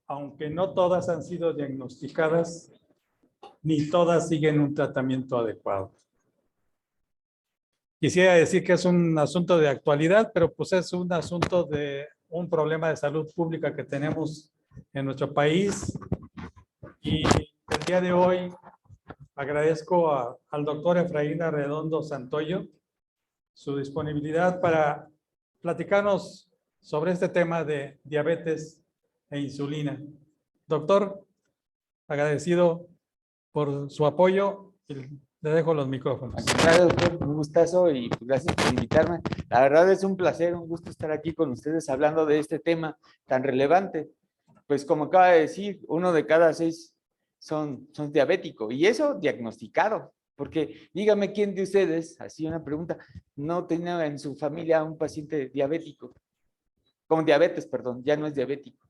Aunque no todas han sido diagnosticadas, ni todas siguen un tratamiento adecuado. Quisiera decir que es un asunto de actualidad, pero pues es un asunto de un problema de salud pública que tenemos en nuestro país. Y el día de hoy agradezco al doctor Efraín Arredondo Santoyo su disponibilidad para platicarnos sobre este tema de diabetes e insulina. Doctor, agradecido por su apoyo y le dejo los micrófonos. Claro, doctor, un gustazo y gracias por invitarme. La verdad es un placer, un gusto estar aquí con ustedes hablando de este tema tan relevante. Pues como acaba de decir, 1 de cada 6 son diabéticos y eso diagnosticado. Porque dígame quién de ustedes, así una pregunta, no tenía en su familia un paciente diabético, con diabetes, perdón, ya no es diabético.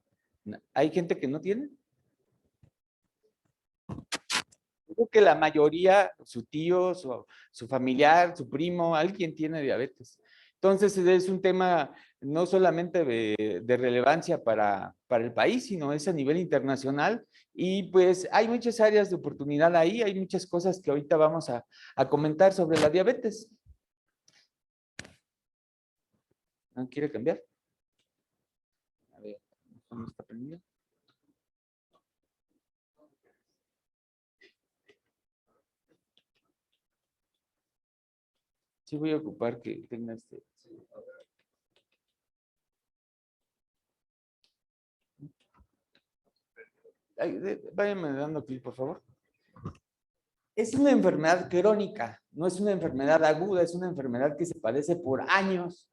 ¿Hay gente que no tiene? Creo que la mayoría, su tío, su familiar, su primo, alguien tiene diabetes. Entonces es un tema no solamente de relevancia para el país, sino es a nivel internacional y pues hay muchas áreas de oportunidad ahí, hay muchas cosas que ahorita vamos a comentar sobre la diabetes. ¿No quiere cambiar? A ver, ¿cómo está prendido? Sí voy a ocupar que tenga este... Váyanme dando clic, por favor. Es una enfermedad crónica, no es una enfermedad aguda, es una enfermedad que se padece por años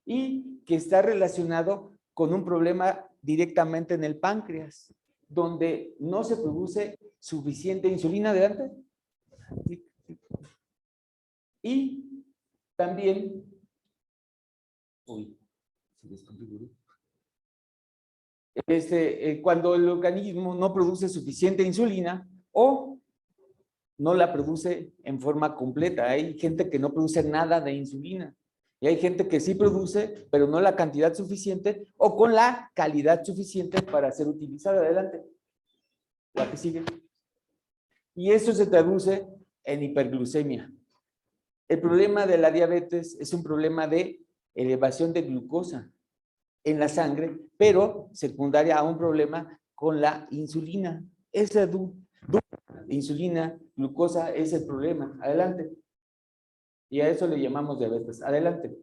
y que está relacionado con un problema directamente en el páncreas, donde no se produce suficiente insulina. Adelante. Y también, se desconfiguró. Cuando el organismo no produce suficiente insulina o no la produce en forma completa. Hay gente que no produce nada de insulina y hay gente que sí produce, pero no la cantidad suficiente o con la calidad suficiente para ser utilizada. Adelante. La que sigue. Y eso se traduce en hiperglucemia. El problema de la diabetes es un problema de elevación de glucosa en la sangre, pero secundaria a un problema con la insulina. Esa insulina, glucosa es el problema. Adelante. Y a eso le llamamos diabetes. Adelante.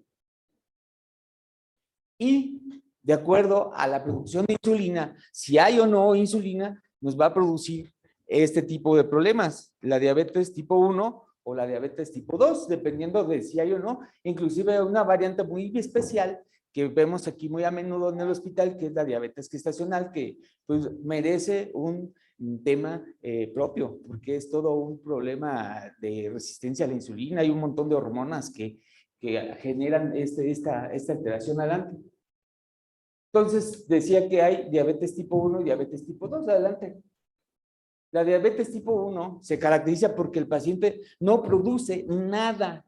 Y de acuerdo a la producción de insulina, si hay o no insulina, nos va a producir este tipo de problemas. La diabetes tipo 1 o la diabetes tipo 2, dependiendo de si hay o no. Inclusive una variante muy especial que vemos aquí muy a menudo en el hospital, que es la diabetes gestacional, que pues merece un tema propio, porque es todo un problema de resistencia a la insulina y un montón de hormonas que generan esta alteración adelante. Entonces, decía que hay diabetes tipo 1 y diabetes tipo 2. Adelante. La diabetes tipo 1 se caracteriza porque el paciente no produce nada,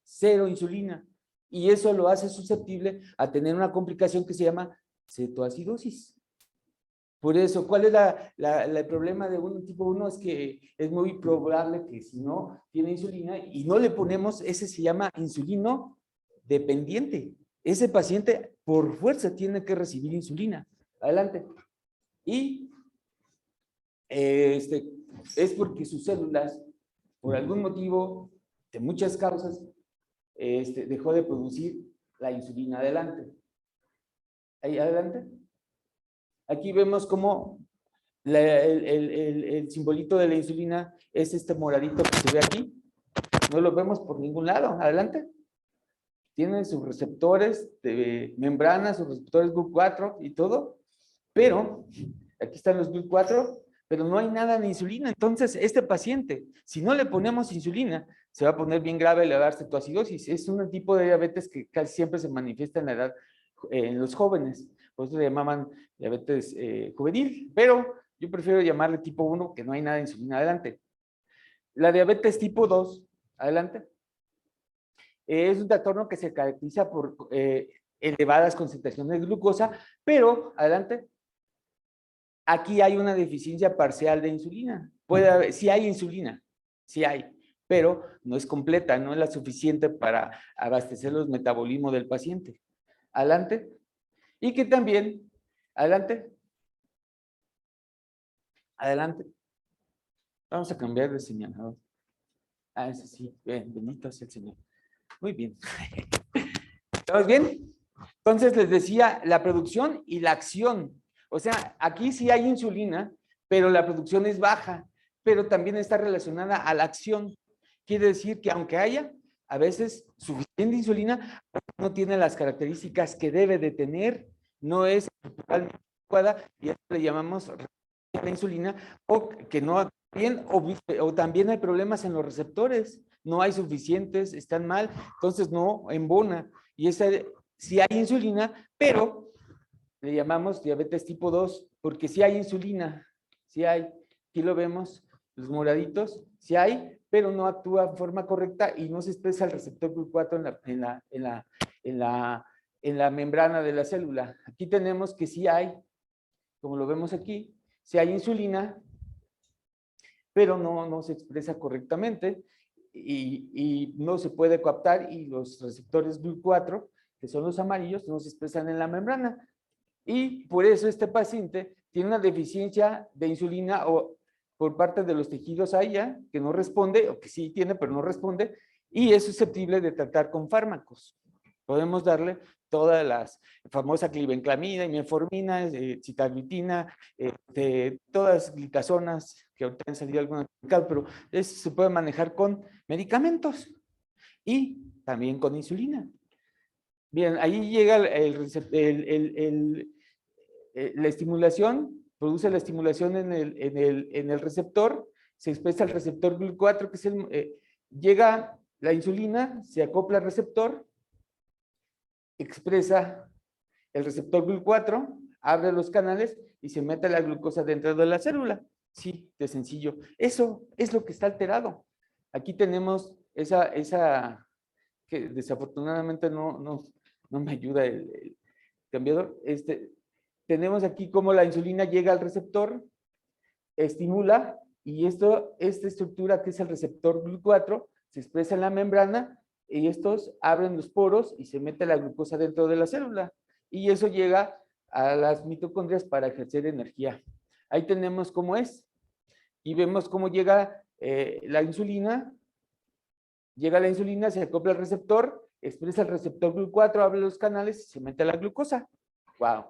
cero insulina. Y eso lo hace susceptible a tener una complicación que se llama cetoacidosis. Por eso, ¿cuál es el problema de un tipo 1? Es que es muy probable que si no tiene insulina y no le ponemos, ese se llama insulino dependiente. Ese paciente por fuerza tiene que recibir insulina. Adelante. Y es porque sus células, por algún motivo, de muchas causas, dejó de producir la insulina. Adelante. Ahí, adelante. Aquí vemos cómo el simbolito de la insulina es este moradito que se ve aquí. No lo vemos por ningún lado. Adelante. Tienen sus receptores de membrana, sus receptores GLUT4 y todo, pero aquí están los GLUT4, pero no hay nada de insulina. Entonces, este paciente, si no le ponemos insulina, se va a poner bien grave, le va a dar cetoacidosis. Es un tipo de diabetes que casi siempre se manifiesta en la edad, en los jóvenes. Por eso le llamaban diabetes juvenil, pero yo prefiero llamarle tipo 1, que no hay nada de insulina. Adelante. La diabetes tipo 2, adelante. Es un trastorno que se caracteriza por elevadas concentraciones de glucosa, pero, adelante, aquí hay una deficiencia parcial de insulina. Puede haber, sí hay insulina, sí hay, pero no es completa, no es la suficiente para abastecer los metabolismos del paciente. Adelante. Y que también, adelante. Adelante. Vamos a cambiar de señalador. Ah, ese sí, bien, bendito sea el Señor. Muy bien. ¿Estamos bien? Entonces les decía la producción y la acción. O sea, aquí sí hay insulina, pero la producción es baja, pero también está relacionada a la acción. Quiere decir que aunque haya a veces suficiente insulina, no tiene las características que debe de tener, no es totalmente adecuada y eso le llamamos la insulina, o que no bien, o también hay problemas en los receptores, no hay suficientes, están mal, entonces no embona. Y esa sí hay insulina, pero le llamamos diabetes tipo 2, porque sí hay insulina, sí hay, aquí lo vemos, los moraditos, sí hay, pero no actúa de forma correcta y no se expresa el receptor GLUT4 en la membrana de la célula. Aquí tenemos que sí hay, como lo vemos aquí, sí hay insulina, pero no se expresa correctamente y no se puede captar y los receptores GLUT4, que son los amarillos, no se expresan en la membrana. Y por eso este paciente tiene una deficiencia de insulina o por parte de los tejidos AIA, que no responde, o que sí tiene, pero no responde, y es susceptible de tratar con fármacos. Podemos darle todas las famosas clibenclamida, metformina, sitaglitina, todas las glicazonas, que ahorita han salido algunas, pero eso se puede manejar con medicamentos y también con insulina. Bien, ahí llega la estimulación, produce la estimulación en el receptor, se expresa el receptor GLUT4, que es llega la insulina, se acopla al receptor, expresa el receptor GLUT4, abre los canales y se mete la glucosa dentro de la célula. Sí, de sencillo. Eso es lo que está alterado. Aquí tenemos esa que desafortunadamente no me ayuda el cambiador. Tenemos aquí cómo la insulina llega al receptor, estimula, y esta estructura que es el receptor GLUT4 se expresa en la membrana y estos abren los poros y se mete la glucosa dentro de la célula. Y eso llega a las mitocondrias para ejercer energía. Ahí tenemos cómo es. Y vemos cómo llega la insulina. Llega la insulina, se acopla al receptor, expresa el receptor GLUT4, abre los canales y se mete la glucosa. ¡Wow!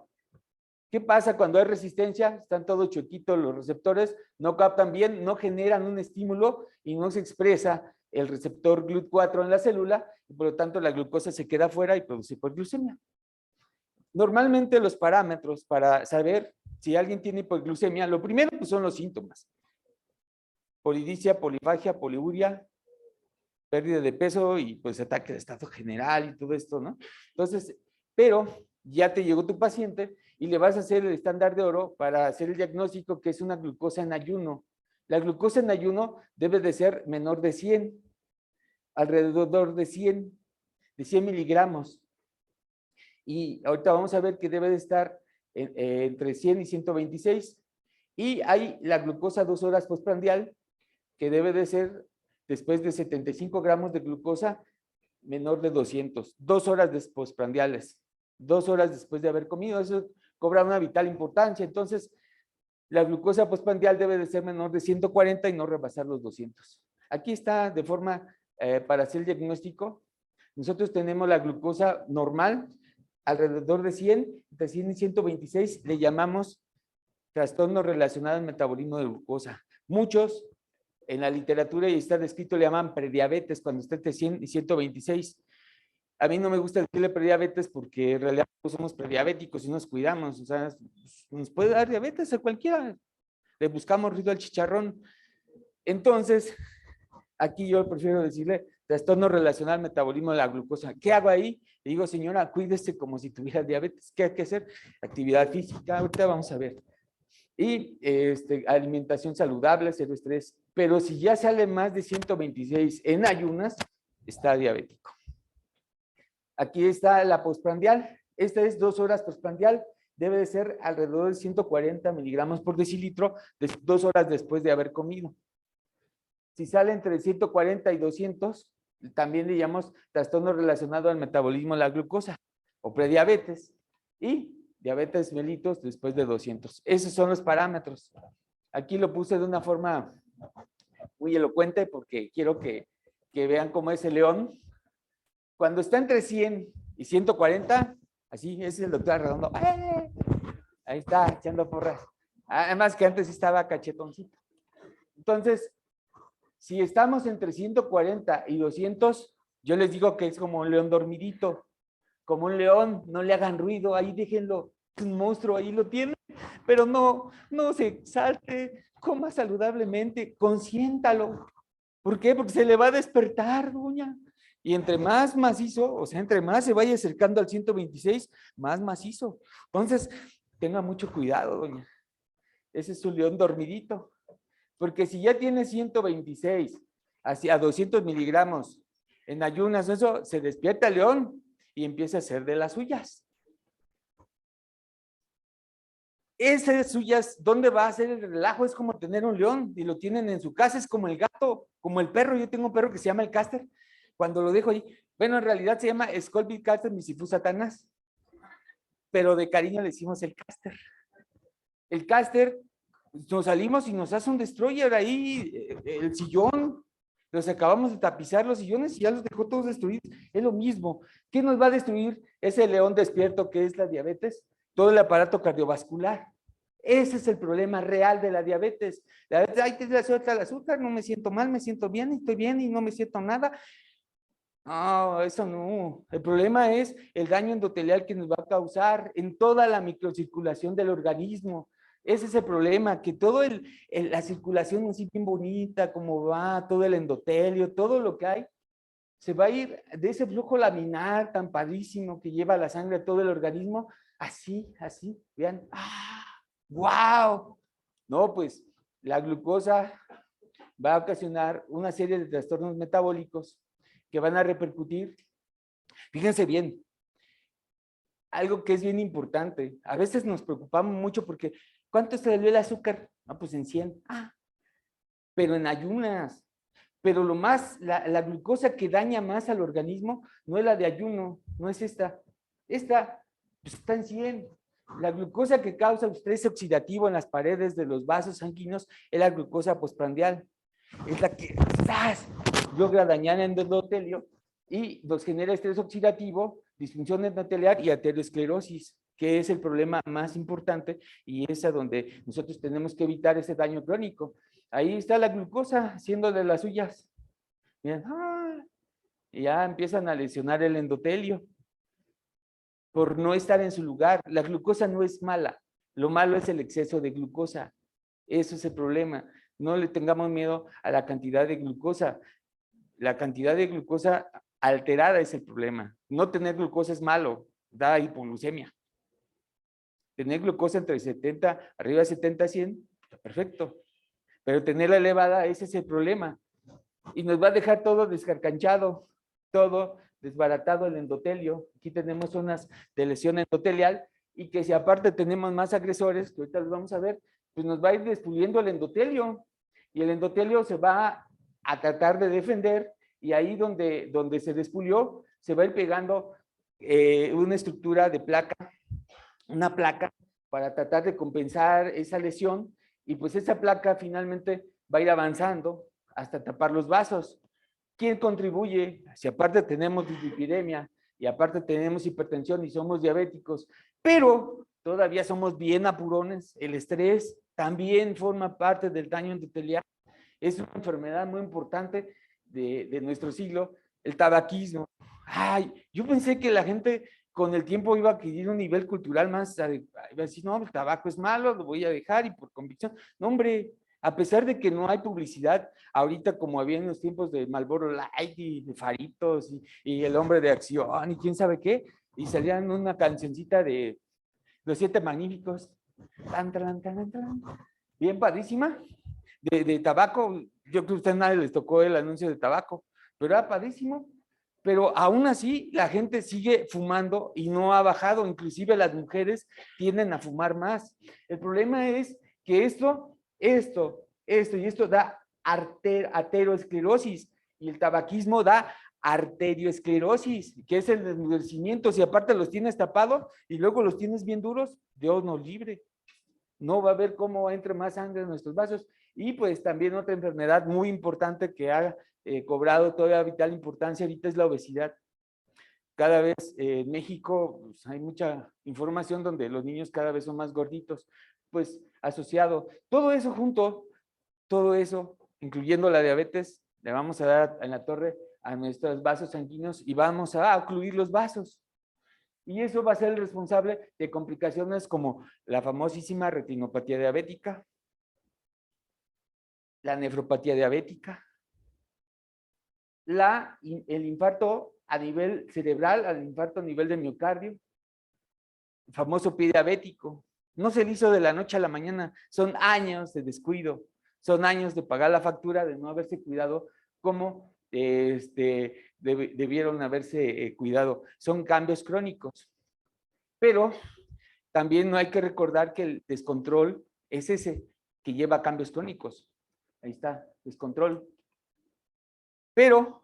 ¿Qué pasa cuando hay resistencia? Están todos chuequitos los receptores, no captan bien, no generan un estímulo y no se expresa el receptor GLUT4 en la célula y por lo tanto la glucosa se queda fuera y produce hiperglucemia. Normalmente los parámetros para saber si alguien tiene hiperglucemia, lo primero pues, son los síntomas. Polidipsia, polifagia, poliuria, pérdida de peso y pues ataque de estado general y todo esto, ¿no? Entonces, pero ya te llegó tu paciente y le vas a hacer el estándar de oro para hacer el diagnóstico que es una glucosa en ayuno. La glucosa en ayuno debe de ser menor de 100, alrededor de 100 miligramos. Y ahorita vamos a ver que debe de estar entre 100 y 126. Y hay la glucosa 2 horas postprandial, que debe de ser después de 75 gramos de glucosa, menor de 200. 2 horas postprandiales. 2 horas después de haber comido. Eso cobra una vital importancia. Entonces, la glucosa postprandial debe de ser menor de 140 y no rebasar los 200. Aquí está de forma para hacer el diagnóstico. Nosotros tenemos la glucosa normal, alrededor de 100, entre 100 y 126, le llamamos trastorno relacionado al metabolismo de glucosa. Muchos en la literatura y está descrito le llaman prediabetes cuando está entre 100 y 126. A mí no me gusta decirle prediabetes porque en realidad somos prediabéticos y nos cuidamos. O sea, nos puede dar diabetes a cualquiera. Le buscamos ruido al chicharrón. Entonces, aquí yo prefiero decirle trastorno relacional al metabolismo de la glucosa. ¿Qué hago ahí? Le digo, señora, cuídese como si tuviera diabetes. ¿Qué hay que hacer? Actividad física. Ahorita vamos a ver. Y alimentación saludable, cero estrés. Pero si ya sale más de 126 en ayunas, está diabético. Aquí está la postprandial. Esta es 2 horas postprandial, debe de ser alrededor de 140 miligramos por decilitro 2 horas después de haber comido. Si sale entre 140 y 200, también le llamamos trastorno relacionado al metabolismo de la glucosa o prediabetes y diabetes mellitus después de 200. Esos son los parámetros. Aquí lo puse de una forma muy elocuente porque quiero que vean cómo es el león. Cuando está entre 100 y 140, así, ese es el doctor Arredondo. ¡Eh! Ahí está, echando porras. Además que antes estaba cachetoncito. Entonces, si estamos entre 140 y 200, yo les digo que es como un león dormidito, como un león, no le hagan ruido, ahí déjenlo, es un monstruo, ahí lo tienen, pero no se salte, coma saludablemente, consiéntalo. ¿Por qué? Porque se le va a despertar, doña. Y entre más macizo, o sea, entre más se vaya acercando al 126, más macizo. Entonces, tenga mucho cuidado, doña. Ese es un león dormidito. Porque si ya tiene 126 hacia 200 miligramos en ayunas, eso se despierta el león y empieza a hacer de las suyas. Esas suyas, ¿dónde va a hacer el relajo? Es como tener un león y lo tienen en su casa, es como el gato, como el perro. Yo tengo un perro que se llama el Caster. Cuando lo dejo ahí, bueno, en realidad se llama Scolby Caster Misifus Satanás, pero de cariño le decimos el Caster. El Caster, nos salimos y nos hace un destroyer ahí, el sillón, los acabamos de tapizar los sillones y ya los dejó todos destruidos. Es lo mismo. ¿Qué nos va a destruir ese león despierto que es la diabetes? Todo el aparato cardiovascular. Ese es el problema real de la diabetes. La diabetes, ay, te suelta el azúcar, no me siento mal, me siento bien, estoy bien y no me siento nada. No, eso no. El problema es el daño endotelial que nos va a causar en toda la microcirculación del organismo. Ese es el problema, que toda la circulación así bien bonita, como va, todo el endotelio, todo lo que hay, se va a ir de ese flujo laminar tan padrísimo que lleva la sangre a todo el organismo, así, vean. ¡Ah! ¡Wow! No, pues la glucosa va a ocasionar una serie de trastornos metabólicos que van a repercutir. Fíjense bien, algo que es bien importante. A veces nos preocupamos mucho porque ¿cuánto salió el azúcar? No, pues en 100. Pero en ayunas. Pero lo más, la glucosa que daña más al organismo no es la de ayuno, no es esta. Esta pues está en 100. La glucosa que causa estrés oxidativo en las paredes de los vasos sanguíneos es la glucosa postprandial. Es la que logra dañar el endotelio y nos genera estrés oxidativo, disfunción endotelial y arteriosclerosis, que es el problema más importante y es a donde nosotros tenemos que evitar ese daño crónico. Ahí está la glucosa haciendo de las suyas. Miren, y ya empiezan a lesionar el endotelio por no estar en su lugar. La glucosa no es mala, lo malo es el exceso de glucosa. Eso es el problema. No le tengamos miedo a la cantidad de glucosa. La cantidad de glucosa alterada es el problema. No tener glucosa es malo, da hipoglucemia. Tener glucosa entre 70, arriba de 70, 100, está perfecto. Pero tenerla elevada, ese es el problema. Y nos va a dejar todo descarcanchado, todo desbaratado el endotelio. Aquí tenemos zonas de lesión endotelial y que si aparte tenemos más agresores, que ahorita los vamos a ver, pues nos va a ir despuliendo el endotelio. Y el endotelio se va a tratar de defender y ahí donde se despulió, se va a ir pegando una estructura de placa, una placa para tratar de compensar esa lesión y pues esa placa finalmente va a ir avanzando hasta tapar los vasos. ¿Quién contribuye? Si aparte tenemos dislipidemia y aparte tenemos hipertensión y somos diabéticos, pero todavía somos bien apurones, el estrés también forma parte del daño endotelial. Es una enfermedad muy importante de nuestro siglo, el tabaquismo. Ay, yo pensé que la gente con el tiempo iba a adquirir un nivel cultural más, iba a decir, no, el tabaco es malo, lo voy a dejar y por convicción. No, hombre, a pesar de que no hay publicidad, ahorita como había en los tiempos de Marlboro Light y de Faritos y el hombre de acción y quién sabe qué, y salían una cancioncita de Los Siete Magníficos, tan, tan, tan, tan, bien padrísima, de tabaco. Yo creo que a ustedes nadie les tocó el anuncio de tabaco, pero era padrísimo. pero aún así la gente sigue fumando y no ha bajado, inclusive las mujeres tienden a fumar más. El problema es que esto y esto da ateroesclerosis y el tabaquismo da arterioesclerosis, que es el desnudecimiento. Si aparte los tienes tapados y luego los tienes bien duros, Dios nos libre. No va a haber cómo entre más sangre en nuestros vasos. Y pues también otra enfermedad muy importante que ha cobrado toda vital importancia ahorita es la obesidad. Cada vez en México pues, hay mucha información donde los niños cada vez son más gorditos, pues asociado. Todo eso junto, todo eso, incluyendo la diabetes, le vamos a dar en la torre a nuestros vasos sanguíneos y vamos a ocluir los vasos. Y eso va a ser el responsable de complicaciones como la famosísima retinopatía diabética, la nefropatía diabética, el infarto a nivel cerebral, el infarto a nivel de miocardio, el famoso pie diabético. No se le hizo de la noche a la mañana, son años de descuido, son años de pagar la factura, de no haberse cuidado como debieron haberse cuidado. Son cambios crónicos. Pero también no hay que recordar que el descontrol es ese que lleva a cambios crónicos. Ahí está, descontrol. Pero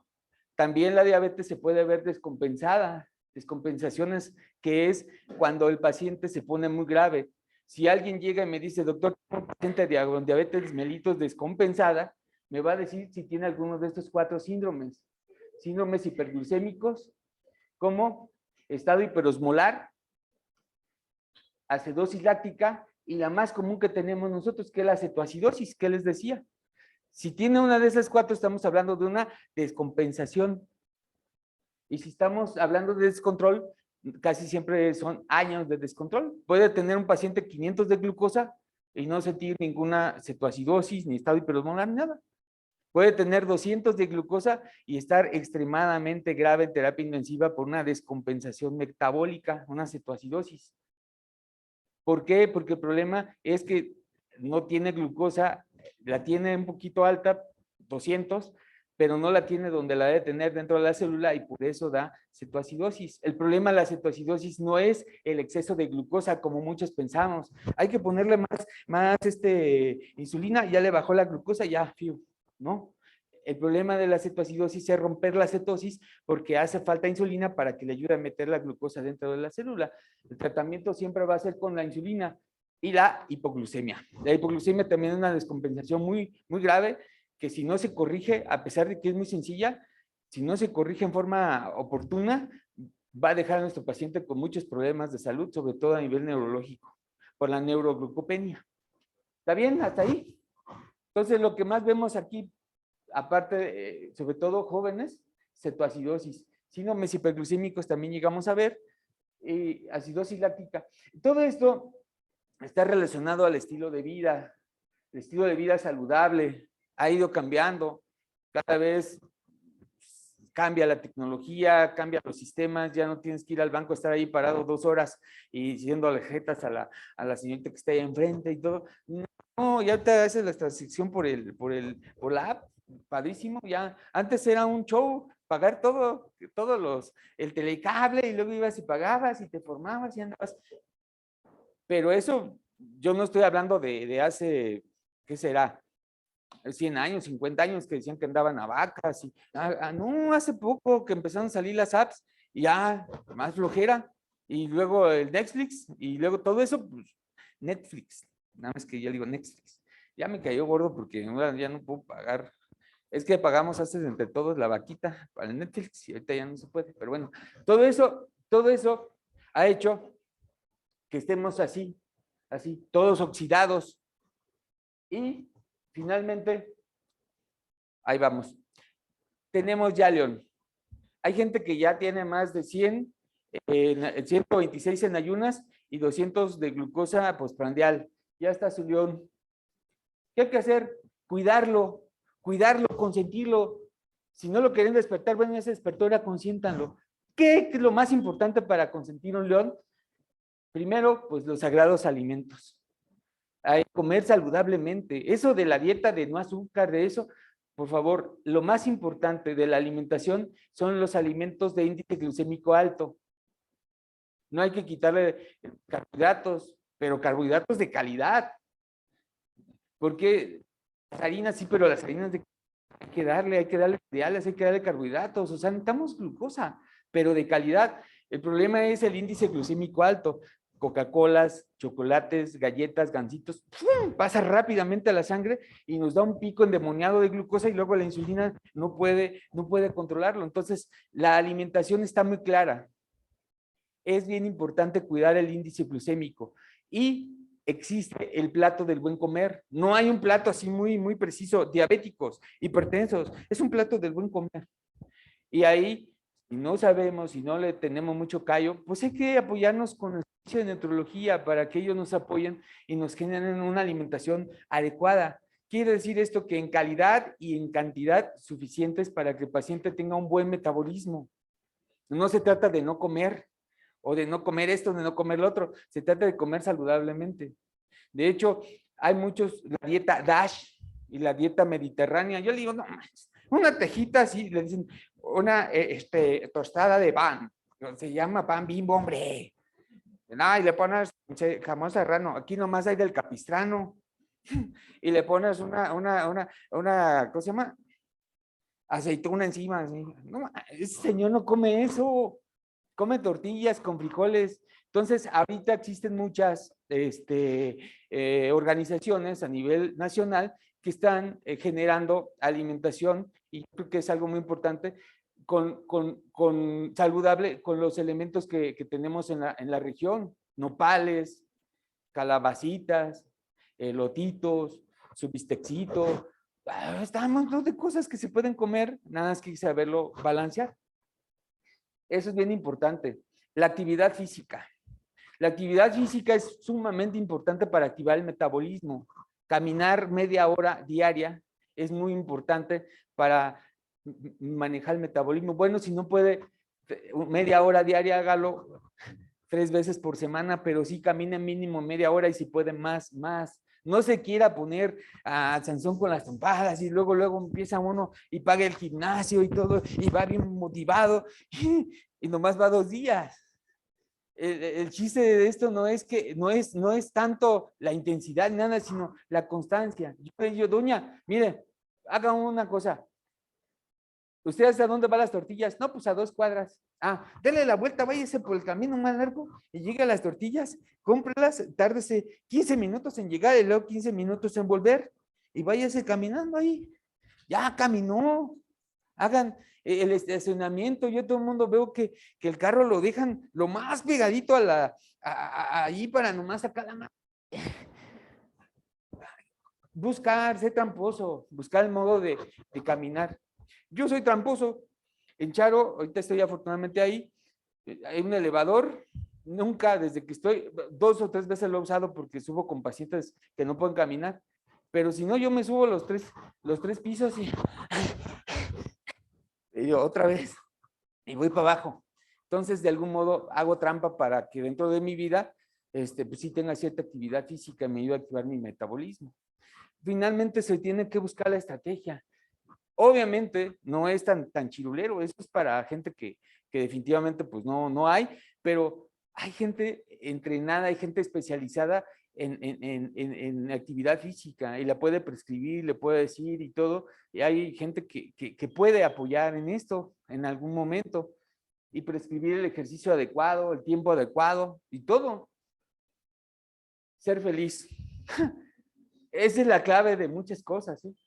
también la diabetes se puede ver descompensada, descompensaciones, que es cuando el paciente se pone muy grave. Si alguien llega y me dice, doctor, tengo un paciente con diabetes mellitus descompensada, me va a decir si tiene alguno de estos 4 síndromes. Síndromes hiperglucémicos, como estado hiperosmolar, acidosis láctica y la más común que tenemos nosotros, que es la cetoacidosis, que les decía. Si tiene una de esas 4, estamos hablando de una descompensación. Y si estamos hablando de descontrol, casi siempre son años de descontrol. Puede tener un paciente 500 de glucosa y no sentir ninguna cetoacidosis, ni estado hiperosmolar, ni nada. Puede tener 200 de glucosa y estar extremadamente grave en terapia intensiva por una descompensación metabólica, una cetoacidosis. ¿Por qué? Porque el problema es que no tiene glucosa, la tiene un poquito alta, 200, pero no la tiene donde la debe tener dentro de la célula y por eso da cetoacidosis. El problema de la cetoacidosis no es el exceso de glucosa como muchos pensamos. Hay que ponerle más insulina, ya le bajó la glucosa, ya, fiu, ¿no? El problema de la cetoacidosis es romper la cetosis porque hace falta insulina para que le ayude a meter la glucosa dentro de la célula. El tratamiento siempre va a ser con la insulina y la hipoglucemia. La hipoglucemia también es una descompensación muy, muy grave que si no se corrige, a pesar de que es muy sencilla, si no se corrige en forma oportuna, va a dejar a nuestro paciente con muchos problemas de salud, sobre todo a nivel neurológico, por la neuroglucopenia. ¿Está bien? ¿Hasta ahí? Entonces, lo que más vemos aquí, aparte, sobre todo jóvenes, cetoacidosis. Síndromes hiperglucémicos también llegamos a ver, acidosis láctica. Todo esto está relacionado al estilo de vida. El estilo de vida saludable ha ido cambiando. Cada vez cambia la tecnología, cambia los sistemas, ya no tienes que ir al banco, estar ahí parado 2 horas y diciendo alejetas a la señorita que está ahí enfrente y todo. No, ya te haces la transacción por la app, padrísimo. Ya antes era un show pagar el telecable y luego ibas y pagabas y te formabas y andabas. Pero eso, yo no estoy hablando de hace, ¿qué será? 100 años, 50 años que decían que andaban a vacas. No, hace poco que empezaron a salir las apps y ya más flojera. Y luego el Netflix y luego todo eso, pues Netflix. Nada más que yo digo Netflix. Ya me cayó gordo porque ya no puedo pagar. Es que pagamos antes entre todos la vaquita para el Netflix y ahorita ya no se puede. Pero bueno, todo eso ha hecho que estemos así, todos oxidados. Y finalmente, ahí vamos. Tenemos ya, León. Hay gente que ya tiene más de 100, 126 en ayunas y 200 de glucosa postprandial. Ya está su León. ¿Qué hay que hacer? Cuidarlo, consentirlo. Si no lo quieren despertar, bueno, ya se despertó, ahora consiéntanlo. ¿Qué es lo más importante para consentir un león? Primero, pues los sagrados alimentos. Hay que comer saludablemente. Eso de la dieta de no azúcar, de eso, por favor, lo más importante de la alimentación son los alimentos de índice glucémico alto. No hay que quitarle carbohidratos, pero carbohidratos de calidad. Porque las harinas sí, pero las harinas hay que darle cereales, hay que darle carbohidratos, o sea, necesitamos glucosa, pero de calidad. El problema es el índice glucémico alto. Coca-Colas, chocolates, galletas, gansitos, ¡pum!, pasa rápidamente a la sangre y nos da un pico endemoniado de glucosa y luego la insulina no puede controlarlo. Entonces, la alimentación está muy clara. Es bien importante cuidar el índice glucémico y existe el plato del buen comer. No hay un plato así muy preciso. Diabéticos, hipertensos, es un plato del buen comer. Y ahí, si no sabemos, si no le tenemos mucho callo, pues hay que apoyarnos con el servicio de neurología para que ellos nos apoyen y nos generen una alimentación adecuada. Quiere decir esto que en calidad y en cantidad suficientes para que el paciente tenga un buen metabolismo. No se trata de no comer, o de no comer esto, de no comer lo otro. Se trata de comer saludablemente. De hecho, hay muchos, la dieta DASH y la dieta mediterránea. Yo le digo, no, una tejita así, le dicen, una tostada de pan. Se llama pan Bimbo, hombre. No, y le pones jamón serrano. Aquí nomás hay del capistrano. Y le pones ¿cómo se llama? Aceituna encima. Así. No, ese señor no come eso. Come tortillas con frijoles. Entonces, ahorita existen muchas organizaciones a nivel nacional que están generando alimentación, y creo que es algo muy importante, con saludable, con los elementos que tenemos en la región: nopales, calabacitas, elotitos, su bistecito. Está un montón de cosas que se pueden comer, nada más que saberlo balancear. Eso es bien importante. La actividad física. La actividad física es sumamente importante para activar el metabolismo. Caminar media hora diaria es muy importante para manejar el metabolismo. Bueno, si no puede media hora diaria, hágalo 3 veces por semana, pero sí camine mínimo media hora y si puede más. No se quiera poner a Sansón con las trompadas y luego empieza uno y paga el gimnasio y todo y va bien motivado y nomás va 2 días. El chiste de esto no es tanto la intensidad ni nada, sino la constancia. Yo, doña, mire, haga una cosa. ¿Usted hasta dónde van las tortillas? No, pues a 2 cuadras. Ah, dele la vuelta, váyase por el camino más largo y llegue a las tortillas, cómprelas, tárdese 15 minutos en llegar y luego 15 minutos en volver y váyase caminando ahí. Ya caminó. Hagan el estacionamiento. Yo todo el mundo veo que el carro lo dejan lo más pegadito ahí para nomás sacar la mano. Buscar, ser tramposo, buscar el modo de caminar. Yo soy tramposo. En Charo, ahorita estoy afortunadamente ahí, hay un elevador. Nunca, desde que estoy, 2 o 3 veces lo he usado porque subo con pacientes que no pueden caminar, pero si no, yo me subo los tres pisos y yo otra vez, y voy para abajo. Entonces, de algún modo, hago trampa para que dentro de mi vida, pues sí tenga cierta actividad física y me ayude a activar mi metabolismo. Finalmente, se tiene que buscar la estrategia. Obviamente, no es tan chirulero, eso es para gente que definitivamente pues no hay, pero hay gente entrenada, hay gente especializada en actividad física y la puede prescribir, le puede decir y todo, y hay gente que puede apoyar en esto en algún momento y prescribir el ejercicio adecuado, el tiempo adecuado y todo. Ser feliz. Esa es la clave de muchas cosas, ¿sí?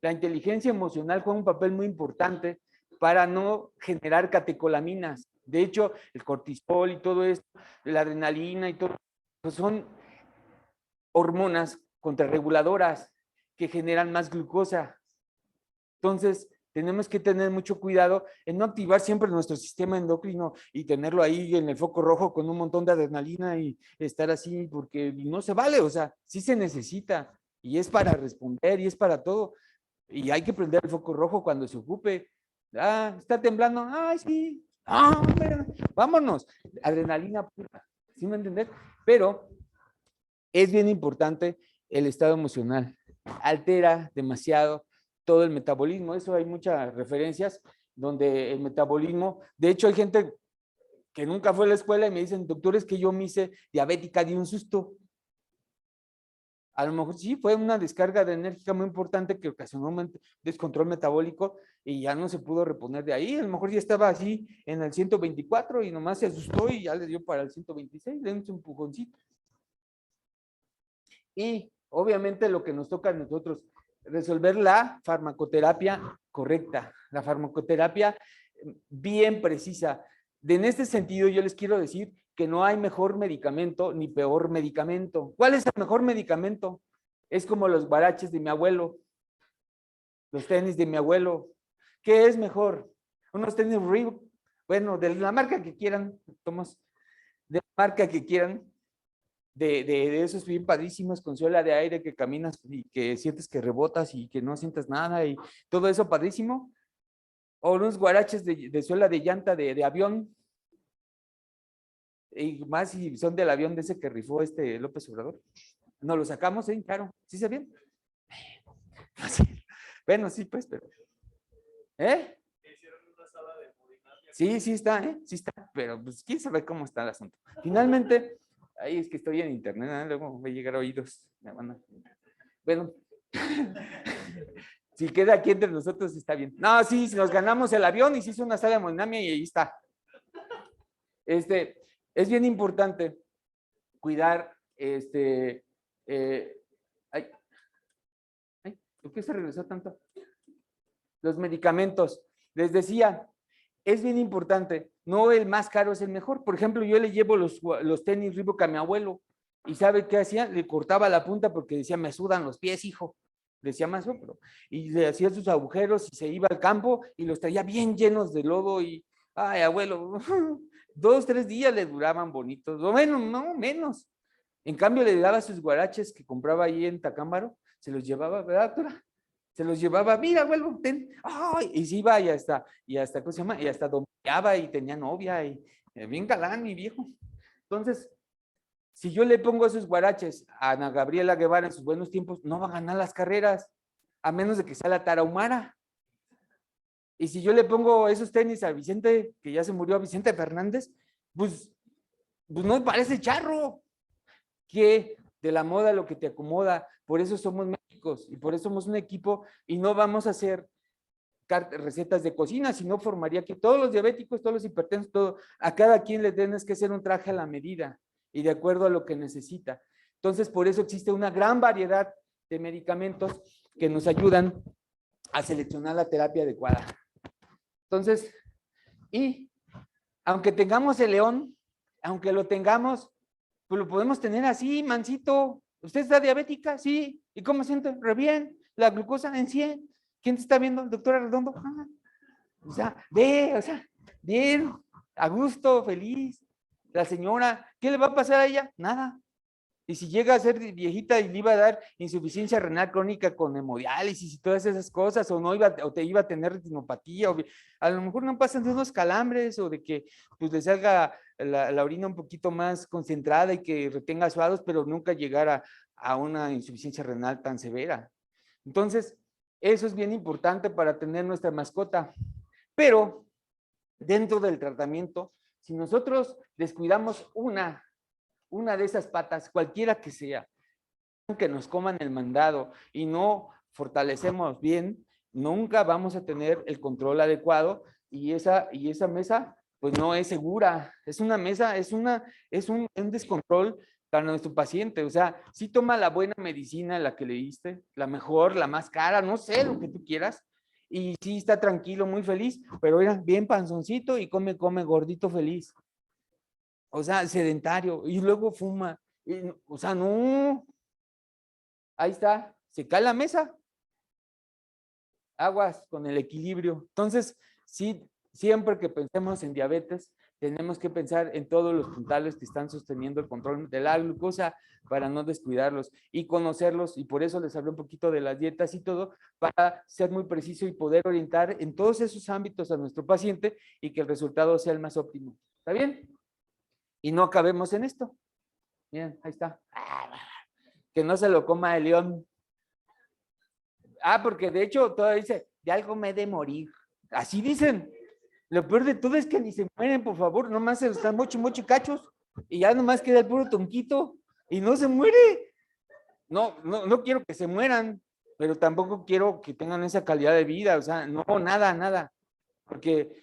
La inteligencia emocional juega un papel muy importante para no generar catecolaminas. De hecho, el cortisol y todo esto, la adrenalina y todo, pues son hormonas contrarreguladoras que generan más glucosa. Entonces, tenemos que tener mucho cuidado en no activar siempre nuestro sistema endocrino y tenerlo ahí en el foco rojo con un montón de adrenalina y estar así, porque no se vale, o sea, sí se necesita y es para responder y es para todo. Y hay que prender el foco rojo cuando se ocupe. Ah, está temblando. Ay, sí. Ah, vámonos. Adrenalina pura. ¿Sí me entiendes? Pero es bien importante el estado emocional. Altera demasiado todo el metabolismo. Eso hay muchas referencias donde el metabolismo, de hecho hay gente que nunca fue a la escuela y me dicen, doctor, es que yo me hice diabética de un susto. A lo mejor sí fue una descarga de enérgica muy importante que ocasionó un descontrol metabólico y ya no se pudo reponer de ahí. A lo mejor ya estaba así en el 124 y nomás se asustó y ya le dio para el 126, le dio un empujoncito. Y obviamente lo que nos toca a nosotros, resolver la farmacoterapia correcta, la farmacoterapia bien precisa. En este sentido, yo les quiero decir que no hay mejor medicamento ni peor medicamento. ¿Cuál es el mejor medicamento? Es como los guaraches de mi abuelo, los tenis de mi abuelo. ¿Qué es mejor? Unos tenis Reebok, bueno, de la marca que quieran, Tomás, de la marca que quieran, de esos bien padrísimos con suela de aire que caminas y que sientes que rebotas y que no sientes nada y todo eso padrísimo. O unos guaraches de suela de llanta de avión. Y más si son del avión de ese que rifó López Obrador. No lo sacamos, claro. ¿Sí se bien? Bueno, sí, pues, pero. Sí, sí está, sí está, pero pues quién sabe cómo está el asunto. Finalmente, ahí es que estoy en internet, luego voy a llegar a oídos. Bueno, si queda aquí entre nosotros está bien. No, sí, si nos ganamos el avión y se hizo una sala de hemodinamia y ahí está. Es bien importante cuidar, ¿por qué se regresó tanto? Los medicamentos. Les decía, es bien importante, no el más caro es el mejor. Por ejemplo, yo le llevo los tenis Reebok a mi abuelo y ¿sabe qué hacía? Le cortaba la punta porque decía, me sudan los pies, hijo. Decía más pero y le hacía sus agujeros y se iba al campo y los traía bien llenos de lodo y, ay, abuelo, 2, 3 días le duraban bonitos, o menos, no, menos. En cambio, le daba sus guaraches que compraba ahí en Tacámbaro, se los llevaba, ¿verdad, doctora? Se los llevaba, mira, abuelo, ten, ay, y se iba y hasta, ¿cómo se llama? Y hasta dominaba y tenía novia y bien galán, mi viejo. Entonces, si yo le pongo esos guaraches a Ana Gabriela Guevara en sus buenos tiempos, no va a ganar las carreras, a menos de que sea la Tarahumara. Y si yo le pongo esos tenis a Vicente, que ya se murió, a Vicente Fernández, pues no me parece charro. Que de la moda lo que te acomoda, por eso somos médicos y por eso somos un equipo y no vamos a hacer recetas de cocina, sino formaría que todos los diabéticos, todos los hipertensos, todo, a cada quien le tienes que hacer un traje a la medida y de acuerdo a lo que necesita. Entonces, por eso existe una gran variedad de medicamentos que nos ayudan a seleccionar la terapia adecuada. Entonces, y aunque tengamos el león, aunque lo tengamos, pues lo podemos tener así, mansito. ¿Usted está diabética? Sí. ¿Y cómo siente? Re bien. La glucosa en 100. ¿Quién te está viendo? Doctora Redondo. Ah. O sea, bien, a gusto, feliz. La señora, ¿qué le va a pasar a ella? Nada. Y si llega a ser viejita y le iba a dar insuficiencia renal crónica con hemodiálisis y todas esas cosas, o te iba a tener retinopatía, o a lo mejor no pasan de unos calambres o de que pues le salga la orina un poquito más concentrada y que retenga suados, pero nunca llegar a una insuficiencia renal tan severa. Entonces, eso es bien importante para tener nuestra mascota. Pero dentro del tratamiento, si nosotros descuidamos una de esas patas, cualquiera que sea, que nos coman el mandado y no fortalecemos bien, nunca vamos a tener el control adecuado y esa mesa pues no es segura, es una mesa, es un descontrol para nuestro paciente, o sea, si toma la buena medicina, la que le diste, la mejor, la más cara, no sé, lo que tú quieras, y sí está tranquilo, muy feliz, pero mira, bien panzoncito y come gordito feliz. O sea, sedentario, y luego fuma. O sea, no. Ahí está, se cae la mesa. Aguas con el equilibrio. Entonces, sí, siempre que pensemos en diabetes, tenemos que pensar en todos los puntales que están sosteniendo el control de la glucosa para no descuidarlos y conocerlos. Y por eso les hablé un poquito de las dietas y todo, para ser muy preciso y poder orientar en todos esos ámbitos a nuestro paciente y que el resultado sea el más óptimo. ¿Está bien? Y no acabemos en esto. Miren, ahí está. Que no se lo coma el león. Porque de hecho todavía dice, de algo me he de morir. Así dicen. Lo peor de todo es que ni se mueren, por favor, nomás se los están mochi cachos y ya nomás queda el puro tonquito y no se muere. No quiero que se mueran, pero tampoco quiero que tengan esa calidad de vida, o sea, no, nada, porque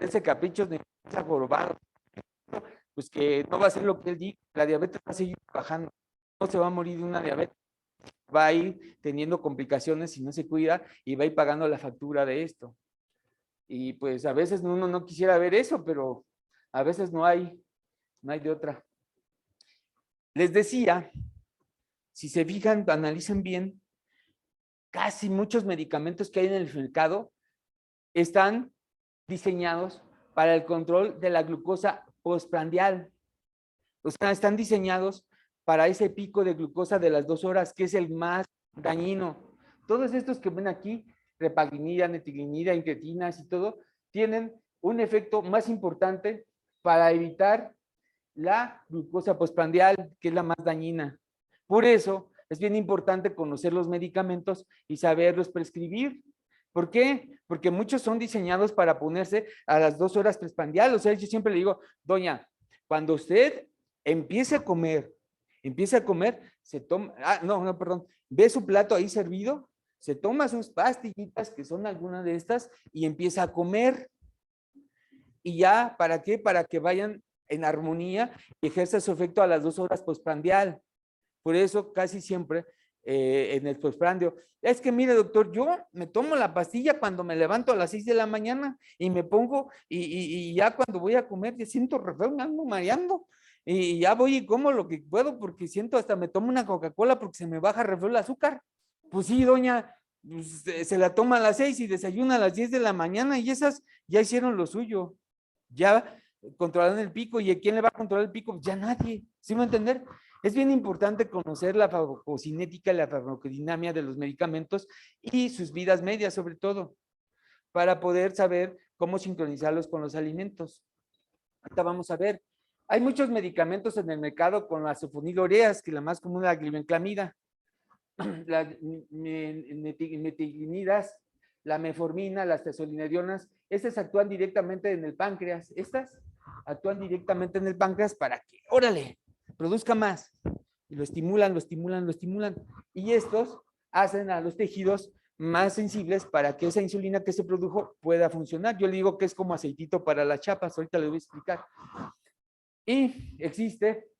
ese capricho de esa jorobado, pues que no va a ser lo que él diga, la diabetes va a seguir bajando, no se va a morir de una diabetes, va a ir teniendo complicaciones si no se cuida y va a ir pagando la factura de esto. Y pues a veces uno no quisiera ver eso, pero a veces no hay de otra. Les decía, si se fijan, analizan bien, casi muchos medicamentos que hay en el mercado están diseñados para el control de la glucosa postprandial. O sea, están diseñados para ese pico de glucosa de las 2 horas, que es el más dañino. Todos estos que ven aquí, repaginida, netiglinida, incretinas y todo, tienen un efecto más importante para evitar la glucosa postprandial, que es la más dañina. Por eso es bien importante conocer los medicamentos y saberlos prescribir. ¿Por qué? Porque muchos son diseñados para ponerse a las 2 horas postprandial. O sea, yo siempre le digo, doña, cuando usted empiece a comer, se toma, perdón, ve su plato ahí servido, se toma sus pastillitas, que son algunas de estas, y empieza a comer. ¿Y ya para qué? Para que vayan en armonía y ejerza su efecto a las 2 horas postprandial. Por eso casi siempre en el postprandio, es que mire doctor, yo me tomo la pastilla cuando me levanto a las 6 de la mañana y me pongo y ya cuando voy a comer ya siento re feo, me ando mareando y ya voy y como lo que puedo porque siento hasta me tomo una Coca-Cola porque se me baja re feo el azúcar. Pues sí, doña, pues, se la toma a las 6 y desayuna a las 10 de la mañana y esas ya hicieron lo suyo. Ya controlaron el pico, ¿y quién le va a controlar el pico? Ya nadie, ¿sí me va a entender? Es bien importante conocer la farmacocinética y la farmacodinamia de los medicamentos y sus vidas medias, sobre todo, para poder saber cómo sincronizarlos con los alimentos. Ahorita vamos a ver. Hay muchos medicamentos en el mercado con las sulfonilureas, que la más común es la glibenclamida, las metilinidas, la meformina, las tesolinedionas. Estas actúan directamente en el páncreas. Estas actúan directamente en el páncreas para que, órale, produzca más. Y lo estimulan. Y estos hacen a los tejidos más sensibles para que esa insulina que se produjo pueda funcionar. Yo le digo que es como aceitito para las chapas, ahorita le voy a explicar. Y existe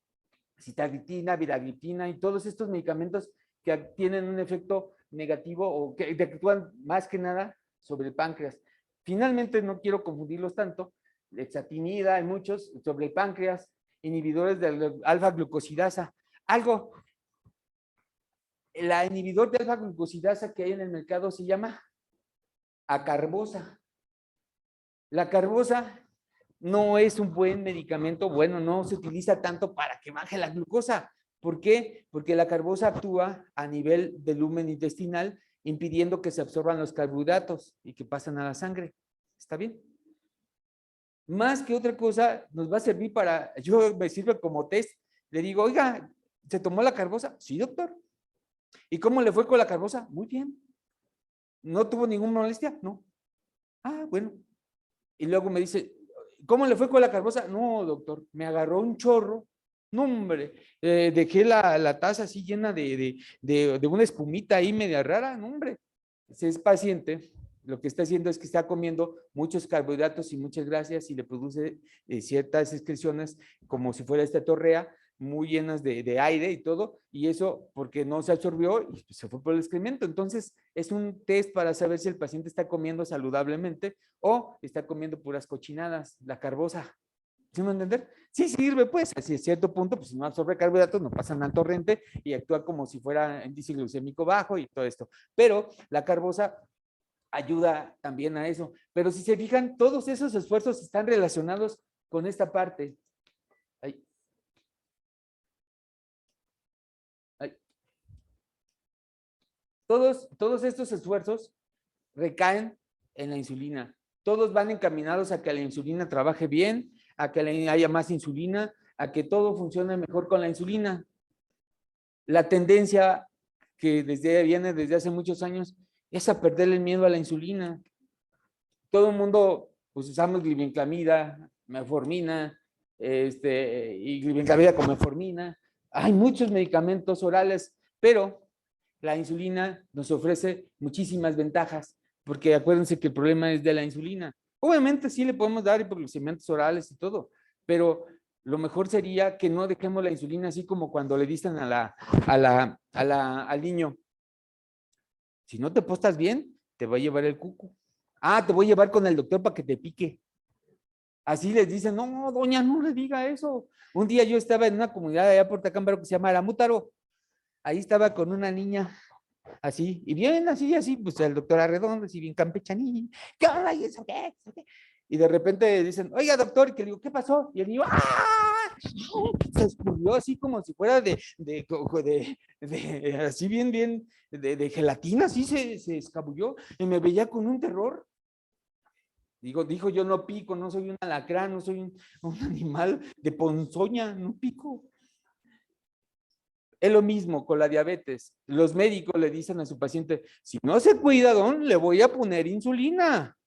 sitagliptina, viragliptina y todos estos medicamentos que tienen un efecto negativo o que actúan más que nada sobre el páncreas. Finalmente, no quiero confundirlos tanto, lexatinida, hay muchos sobre el páncreas, inhibidores de alfa-glucosidasa. La inhibidor de alfa-glucosidasa que hay en el mercado se llama acarbosa. La carbosa no es un buen medicamento, bueno, no se utiliza tanto para que baje la glucosa. ¿Por qué? Porque la carbosa actúa a nivel del lumen intestinal, impidiendo que se absorban los carbohidratos y que pasen a la sangre. ¿Está bien? Más que otra cosa, nos va a servir para, yo me sirve como test. Le digo, oiga, ¿se tomó la carbosa? Sí, doctor. ¿Y cómo le fue con la carbosa? Muy bien. ¿No tuvo ninguna molestia? No. Ah, bueno. Y luego me dice, ¿cómo le fue con la carbosa? No, doctor, me agarró un chorro. No, hombre, dejé la taza así llena de una espumita ahí media rara. No, hombre, si es paciente, lo que está haciendo es que está comiendo muchos carbohidratos y muchas grasas y le produce ciertas excreciones como si fuera esta torrea muy llenas de aire y todo, y eso porque no se absorbió y se fue por el excremento. Entonces, es un test para saber si el paciente está comiendo saludablemente o está comiendo puras cochinadas, la carbosa. ¿Sí me entender? Sí sirve, pues, a cierto punto, pues si no absorbe carbohidratos, no pasa nada al torrente y actúa como si fuera índice glucémico bajo y todo esto. Pero la carbosa ayuda también a eso. Pero si se fijan, todos esos esfuerzos están relacionados con esta parte. Ahí. Todos estos esfuerzos recaen en la insulina. Todos van encaminados a que la insulina trabaje bien, a que haya más insulina, a que todo funcione mejor con la insulina. La tendencia que viene desde hace muchos años, es a perderle el miedo a la insulina. Todo el mundo, pues usamos glibenclamida, metformina, y glibenclamida con metformina. Hay muchos medicamentos orales, pero la insulina nos ofrece muchísimas ventajas, porque acuérdense que el problema es de la insulina. Obviamente sí le podemos dar hipoglucemiantes orales y todo, pero lo mejor sería que no dejemos la insulina así como cuando le dicen al niño, si no te postas bien, te va a llevar el cuco. Ah, te voy a llevar con el doctor para que te pique. Así les dicen, no, doña, no le diga eso. Un día yo estaba en una comunidad allá por Tacámbaro que se llama Aramútaro. Ahí estaba con una niña, así, y bien, así, pues el doctor Arredondo, así bien campechanín. ¿Qué onda? ¿Y eso qué? Y de repente dicen, oiga, doctor, y que le digo, ¿qué pasó? Y el niño, ¡ah! Se escurrió así como si fuera así bien, de gelatina, así se escabulló, y me veía con un terror. Dijo, yo no pico, no soy un alacrán, no soy un animal de ponzoña, no pico. Es lo mismo con la diabetes. Los médicos le dicen a su paciente, si no se cuida, don, le voy a poner insulina.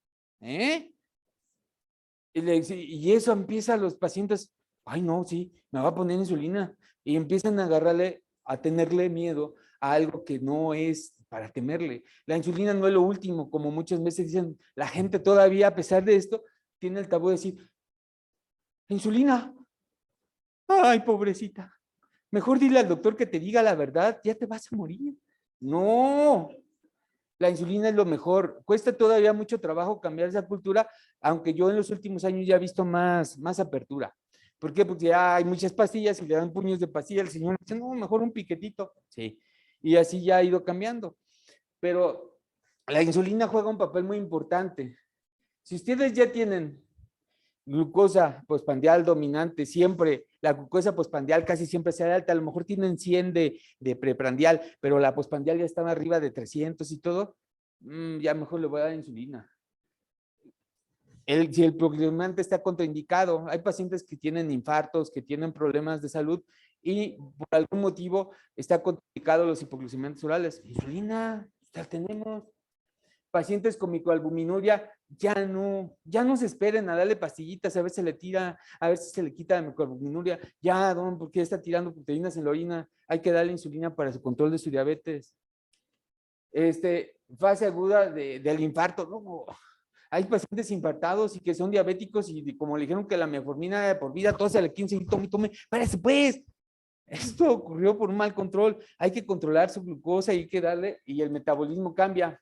Y eso empieza a los pacientes, ay no, sí, me va a poner insulina. Y empiezan a agarrarle, a tenerle miedo a algo que no es para temerle. La insulina no es lo último, como muchas veces dicen, la gente todavía, a pesar de esto, tiene el tabú de decir, insulina, ay, pobrecita. Mejor dile al doctor que te diga la verdad, ya te vas a morir. No, la insulina es lo mejor. Cuesta todavía mucho trabajo cambiar esa cultura, aunque yo en los últimos años ya he visto más apertura. ¿Por qué? Porque ya hay muchas pastillas y le dan puños de pastilla. El señor dice, no, mejor un piquetito. Sí, y así ya ha ido cambiando. Pero la insulina juega un papel muy importante. Si ustedes ya tienen glucosa postprandial dominante, siempre, la glucosa postprandial casi siempre sea alta, a lo mejor tienen 100 de preprandial, pero la postprandial ya está arriba de 300 y todo, ya mejor le voy a dar insulina. Si el proclimente está contraindicado, hay pacientes que tienen infartos, que tienen problemas de salud y por algún motivo está contraindicado los hipoglucemiantes orales. Insulina, ya tenemos. Pacientes con microalbuminuria, ya no se esperen a darle pastillitas, a ver si le tira, a ver si se le quita la microalbuminuria, ya, don, porque está tirando proteínas en la orina, hay que darle insulina para su control de su diabetes. Fase aguda del infarto, no, hay pacientes infartados y que son diabéticos y como le dijeron que la metformina de por vida, todos al 15 y tome, espérese pues, esto ocurrió por un mal control, hay que controlar su glucosa y hay que darle, y el metabolismo cambia.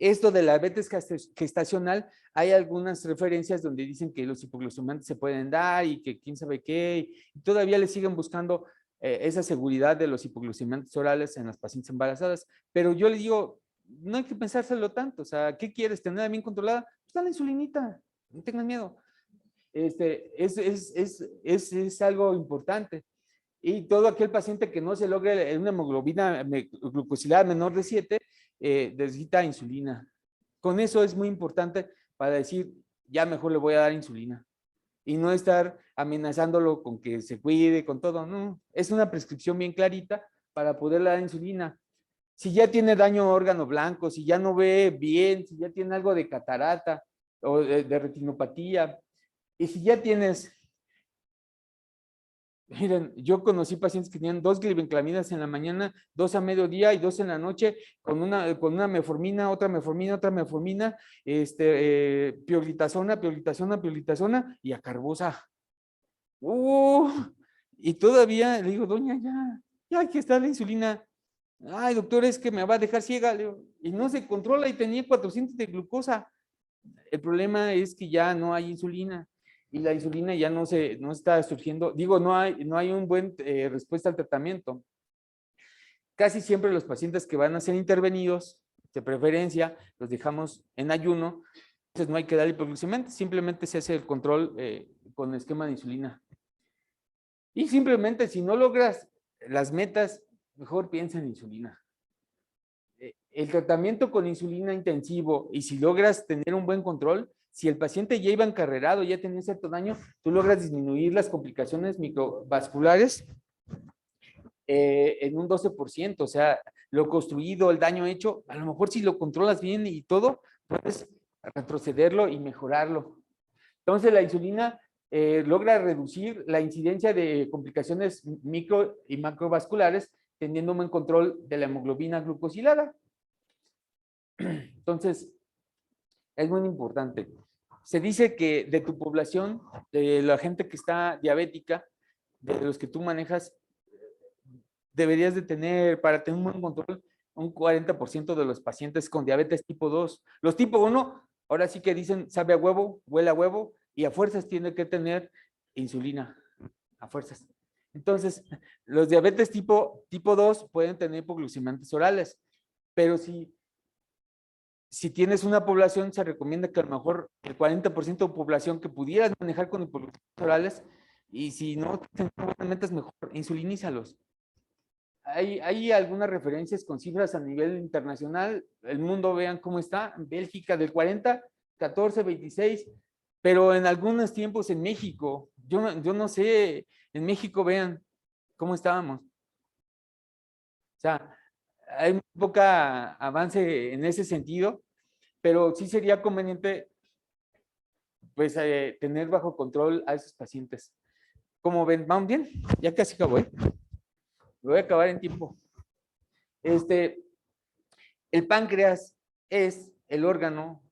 Esto de la diabetes gestacional, hay algunas referencias donde dicen que los hipoglucemiantes se pueden dar y que quién sabe qué, y todavía le siguen buscando esa seguridad de los hipoglucemiantes orales en las pacientes embarazadas. Pero yo le digo, no hay que pensárselo tanto, o sea, ¿qué quieres? ¿Tenerla bien controlada? Pues dale insulinita, no tengan miedo. Es algo importante. Y todo aquel paciente que no se logre una hemoglobina glucosilada menor de 7, necesita insulina. Con eso es muy importante para decir, ya mejor le voy a dar insulina. Y no estar amenazándolo con que se cuide, con todo. No, es una prescripción bien clarita para poderle dar insulina. Si ya tiene daño a órgano blanco, si ya no ve bien, si ya tiene algo de catarata o de retinopatía, y si ya tienes... Miren, yo conocí pacientes que tenían 2 glibenclamidas en la mañana, 2 a mediodía y 2 en la noche, con una metformina, otra metformina, pioglitazona y acarbosa. Y todavía le digo, doña, ya aquí está la insulina. Ay, doctor, es que me va a dejar ciega. Le digo, y no se controla y tenía 400 de glucosa. El problema es que ya no hay insulina. Y la insulina ya no está surgiendo, digo, no hay un buen respuesta al tratamiento. Casi siempre los pacientes que van a ser intervenidos, de preferencia, los dejamos en ayuno, entonces no hay que dar hipoglucemiantes, simplemente se hace el control con el esquema de insulina. Y simplemente si no logras las metas, mejor piensa en insulina. El tratamiento con insulina intensivo y si logras tener un buen control, si el paciente ya iba encarrerado, ya tenía cierto daño, tú logras disminuir las complicaciones microvasculares en un 12%, o sea, lo construido, el daño hecho, a lo mejor si lo controlas bien y todo, puedes retrocederlo y mejorarlo. Entonces la insulina logra reducir la incidencia de complicaciones micro y macrovasculares, teniendo un buen control de la hemoglobina glucosilada. Entonces, es muy importante. Se dice que de tu población, de la gente que está diabética, de los que tú manejas, deberías de tener, para tener un buen control, un 40% de los pacientes con diabetes tipo 2. Los tipo 1, ahora sí que dicen, sabe a huevo, huele a huevo, y a fuerzas tiene que tener insulina, a fuerzas. Entonces, los diabetes tipo 2 pueden tener hipoglucemiantes orales, pero si tienes una población, se recomienda que a lo mejor el 40% de población que pudieras manejar con hipoglucemiantes orales, y si no, es mejor, insulinízalos. Hay algunas referencias con cifras a nivel internacional. El mundo, vean cómo está. Bélgica del 40, 14, 26. Pero en algunos tiempos en México, yo no sé, en México vean cómo estábamos. O sea, hay muy poca avance en ese sentido, pero sí sería conveniente pues tener bajo control a esos pacientes. Como ven, ¿van bien? Ya casi acabo, ¿eh? Voy a acabar en tiempo. El páncreas es el órgano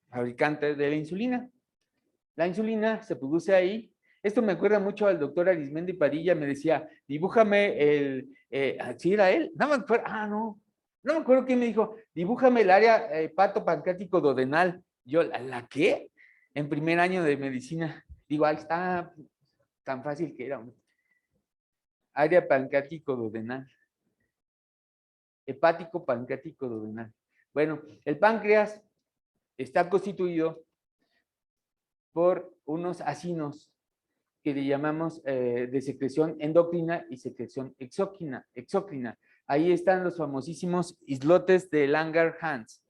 fabricante de la insulina. La insulina se produce ahí. Esto me acuerda mucho al doctor Arismendi Padilla, me decía, dibújame ¿sí era él? No me acuerdo, no me acuerdo quién me dijo, dibújame el área hepatopancreático duodenal. Yo, ¿la qué? En primer año de medicina. Digo, ahí está, tan fácil que era. Área pancreático duodenal. Hepático pancreático duodenal. Bueno, el páncreas está constituido por unos acinos que le llamamos de secreción endocrina y secreción exócrina. Ahí están los famosísimos islotes de Langerhans.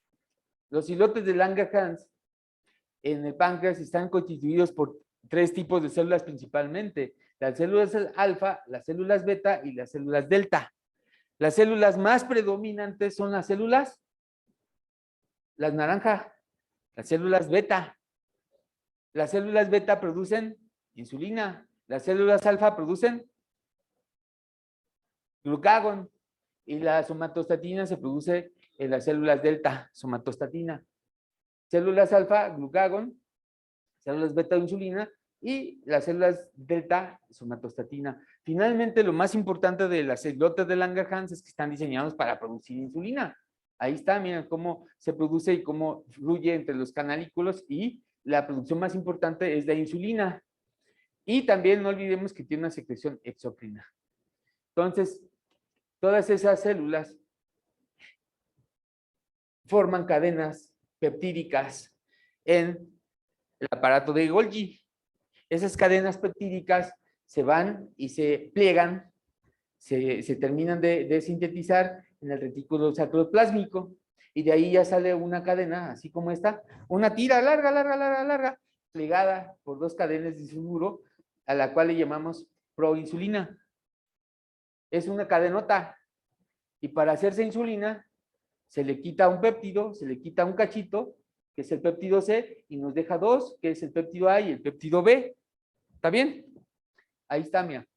Los islotes de Langerhans en el páncreas están constituidos por 3 tipos de células principalmente: las células alfa, las células beta y las células delta. Las células más predominantes son las células, las naranjas, las células beta. Las células beta producen insulina, las células alfa producen glucagón y la somatostatina se produce en las células delta, somatostatina. Células alfa, glucagón, células beta, insulina, y las células delta, somatostatina. Finalmente, lo más importante de las islotes de Langerhans es que están diseñados para producir insulina. Ahí está, miren cómo se produce y cómo fluye entre los canalículos, y la producción más importante es de insulina. Y también no olvidemos que tiene una secreción exócrina. Entonces, todas esas células forman cadenas peptídicas en el aparato de Golgi. Esas cadenas peptídicas se van y se pliegan, se terminan de sintetizar en el retículo sacroplásmico, y de ahí ya sale una cadena, así como esta, una tira larga, plegada por 2 cadenas de disulfuro, a la cual le llamamos proinsulina. Es una cadenota, y para hacerse insulina se le quita un péptido, se le quita un cachito, que es el péptido C, y nos deja 2, que es el péptido A y el péptido B. ¿Está bien? Ahí está, mira.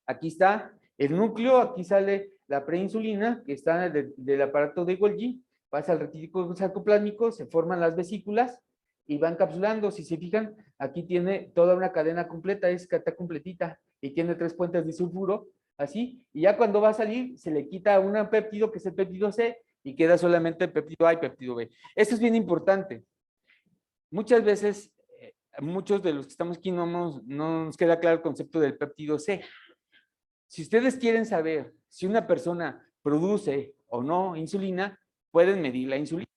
Aquí está el núcleo, aquí sale la preinsulina, que está del aparato de Golgi, pasa al retículo sarcoplásmico, se forman las vesículas y van capsulando. Si se fijan, aquí tiene toda una cadena completa, está completita, y tiene 3 puentes de sulfuro, así, y ya cuando va a salir, se le quita un péptido, que es el péptido C, y queda solamente el péptido A y péptido B. Esto es bien importante. Muchas veces, muchos de los que estamos aquí no nos queda claro el concepto del péptido C. Si ustedes quieren saber si una persona produce o no insulina, pueden medir la insulina.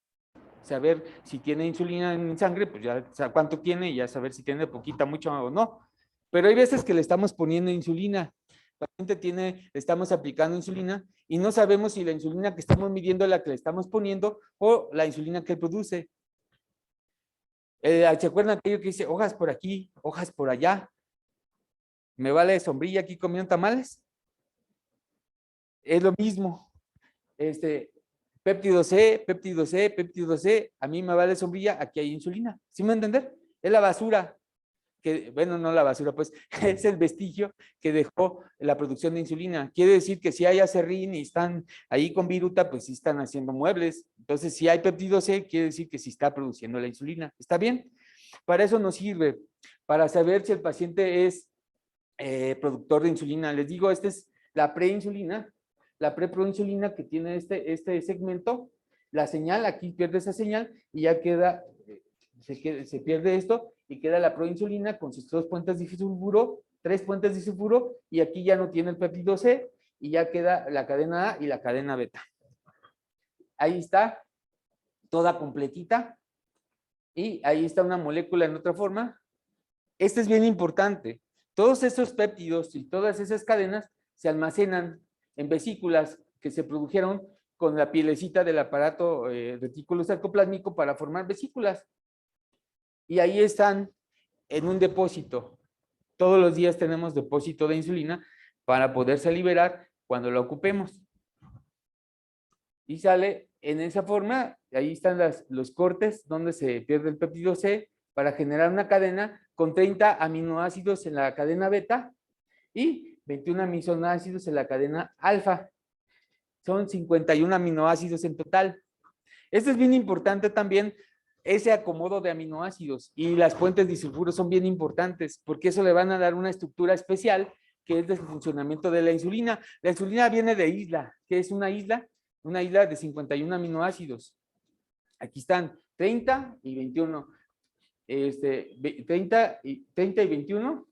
Saber si tiene insulina en sangre, pues ya saber cuánto tiene, y ya saber si tiene poquita, mucho o no. Pero hay veces que le estamos poniendo insulina. El paciente le estamos aplicando insulina y no sabemos si la insulina que estamos midiendo es la que le estamos poniendo o la insulina que él produce. ¿Se acuerdan aquello que dice hojas por aquí, hojas por allá? ¿Me vale sombrilla aquí comiendo tamales? Es lo mismo. péptido C, péptido C, péptido C, a mí me vale sombrilla, aquí hay insulina. ¿Sí me va a entender? Es la basura, que, bueno, no la basura, pues es el vestigio que dejó la producción de insulina. Quiere decir que si hay acerrín y están ahí con viruta, pues sí están haciendo muebles. Entonces, si hay péptido C, quiere decir que sí está produciendo la insulina. ¿Está bien? Para eso nos sirve, para saber si el paciente es productor de insulina. Les digo, esta es la preinsulina, la preproinsulina que tiene este segmento. La señal, aquí pierde esa señal y ya queda, se pierde esto y queda la proinsulina con sus 2 puentes disulfuro, 3 puentes disulfuro, y aquí ya no tiene el péptido C y ya queda la cadena A y la cadena beta. Ahí está, toda completita, y ahí está una molécula en otra forma. Este es bien importante. Todos esos péptidos y todas esas cadenas se almacenan en vesículas que se produjeron con la pielecita del aparato retículo sarcoplásmico para formar vesículas. Y ahí están en un depósito. Todos los días tenemos depósito de insulina para poderse liberar cuando la ocupemos. Y sale en esa forma, ahí están los cortes donde se pierde el péptido C para generar una cadena con 30 aminoácidos en la cadena beta y 21 aminoácidos en la cadena alfa. Son 51 aminoácidos en total. Esto es bien importante también, ese acomodo de aminoácidos, y las puentes disulfuros son bien importantes porque eso le van a dar una estructura especial que es del funcionamiento de la insulina. La insulina viene de isla. ¿Qué es una isla? Una isla de 51 aminoácidos. Aquí están 30 y 21. 30 y 21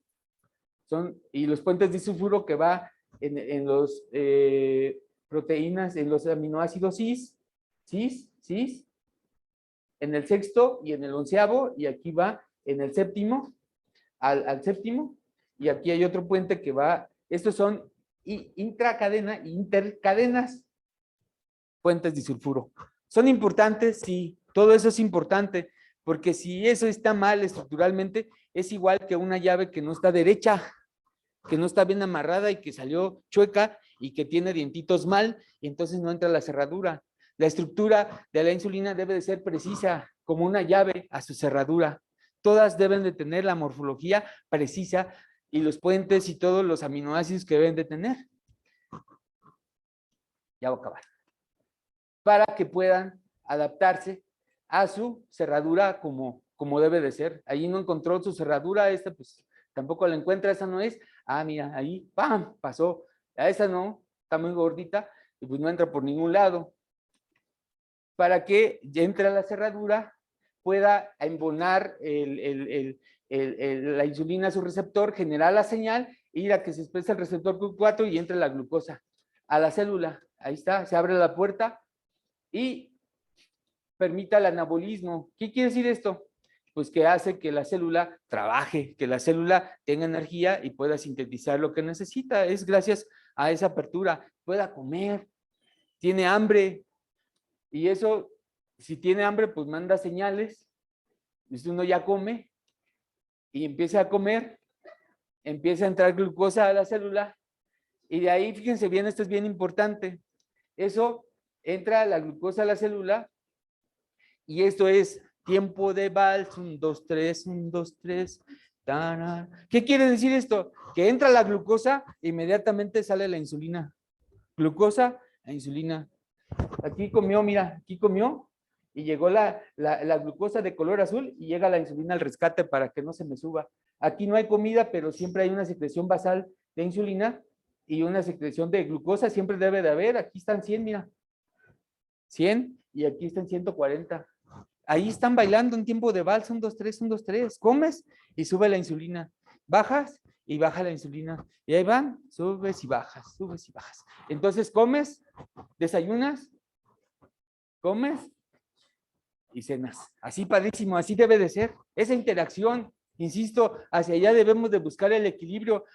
son, y los puentes disulfuro que va en los proteínas, en los aminoácidos cis, en el 6º y en el 11º, y aquí va en el 7º, al 7º, y aquí hay otro puente que va, estos son intracadena e intercadenas, puentes disulfuro. ¿Son importantes? Sí, todo eso es importante, porque si eso está mal estructuralmente, es igual que una llave que no está derecha, que no está bien amarrada y que salió chueca y que tiene dientitos mal, y entonces no entra la cerradura. La estructura de la insulina debe de ser precisa, como una llave a su cerradura. Todas deben de tener la morfología precisa y los puentes y todos los aminoácidos que deben de tener. Ya voy a acabar. Para que puedan adaptarse a su cerradura como debe de ser. Ahí no encontró su cerradura, esta pues tampoco la encuentra, esa no es. Ah, mira, ahí, ¡pam!, pasó. A esa no, está muy gordita y pues no entra por ningún lado. Para que ya entre a la cerradura, pueda embonar la insulina a su receptor, generar la señal, ir a que se exprese el receptor Q4 y entre la glucosa a la célula. Ahí está, se abre la puerta y permita el anabolismo. ¿Qué quiere decir esto? Pues que hace que la célula trabaje, que la célula tenga energía y pueda sintetizar lo que necesita. Es gracias a esa apertura. Pueda comer, tiene hambre, y eso, si tiene hambre, pues manda señales. Entonces uno ya come y empieza a comer, empieza a entrar glucosa a la célula, y de ahí, fíjense bien, esto es bien importante. Eso entra la glucosa a la célula, y esto es tiempo de vals, 1, 2, 3, 1, 2, 3. ¿Qué quiere decir esto? Que entra la glucosa, inmediatamente sale la insulina. Glucosa a insulina. Aquí comió, mira, aquí comió, y llegó la glucosa de color azul y llega la insulina al rescate para que no se me suba. Aquí no hay comida, pero siempre hay una secreción basal de insulina y una secreción de glucosa, siempre debe de haber. Aquí están 100, mira. 100 y aquí están 140. Ahí están bailando en tiempo de vals, 1, 2, 3, 1, 2, 3. Comes y sube la insulina. Bajas y baja la insulina. Y ahí van, subes y bajas, subes y bajas. Entonces comes, desayunas, comes y cenas. Así padrísimo, así debe de ser. Esa interacción, insisto, hacia allá debemos de buscar el equilibrio.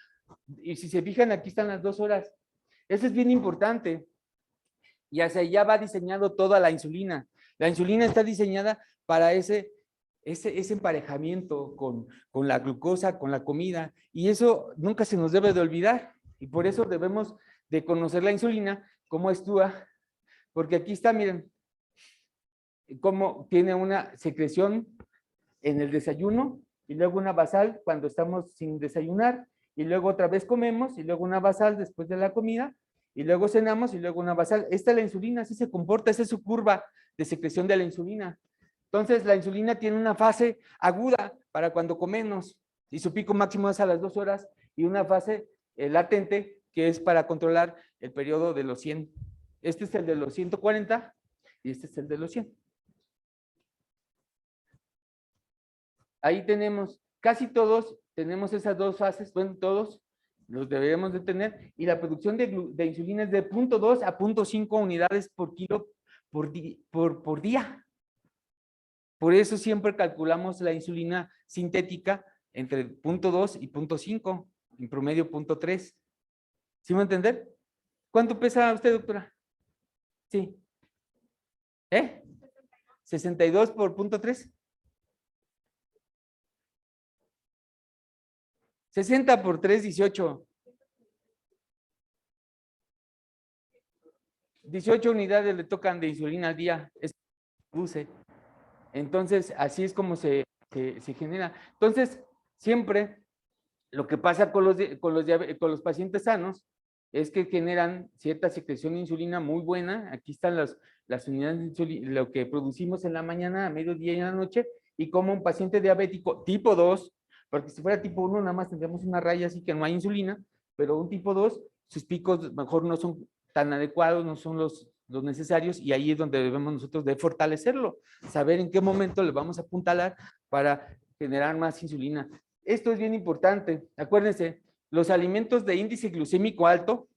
Y si se fijan, aquí están las 2 horas. Eso es bien importante. Y hacia allá va diseñado toda la insulina. La insulina está diseñada para ese emparejamiento con la glucosa, con la comida. Y eso nunca se nos debe de olvidar. Y por eso debemos de conocer la insulina, cómo actúa, porque aquí está, miren, cómo tiene una secreción en el desayuno y luego una basal cuando estamos sin desayunar y luego otra vez comemos y luego una basal después de la comida y luego cenamos y luego una basal. Esta es la insulina, así se comporta, esa es su curva de secreción de la insulina. Entonces, la insulina tiene una fase aguda para cuando comemos y su pico máximo es a las 2 horas y una fase latente que es para controlar el periodo de los 100. Este es el de los 140 y este es el de los 100. Ahí tenemos, casi todos tenemos esas dos fases, bueno, todos los deberíamos de tener, y la producción de insulina es de 0.2 a 0.5 unidades por kilo por día. Por eso siempre calculamos la insulina sintética entre 0.2 y 0.5, en promedio 0.3. ¿Sí me va a entender? ¿Cuánto pesa usted, doctora? Sí. 62 por 0.3. 60 por 3, 18. 18 unidades le tocan de insulina al día. Es produce. Entonces, así es como se genera. Entonces, siempre lo que pasa con los pacientes sanos es que generan cierta secreción de insulina muy buena. Aquí están las unidades de insulina, lo que producimos en la mañana, a mediodía y en la noche, y como un paciente diabético tipo 2, porque si fuera tipo 1 nada más tendríamos una raya así que no hay insulina, pero un tipo 2, sus picos mejor no son tan adecuados, no son los necesarios, y ahí es donde debemos nosotros de fortalecerlo, saber en qué momento le vamos a apuntalar para generar más insulina. Esto es bien importante. Acuérdense, los alimentos de índice glucémico alto,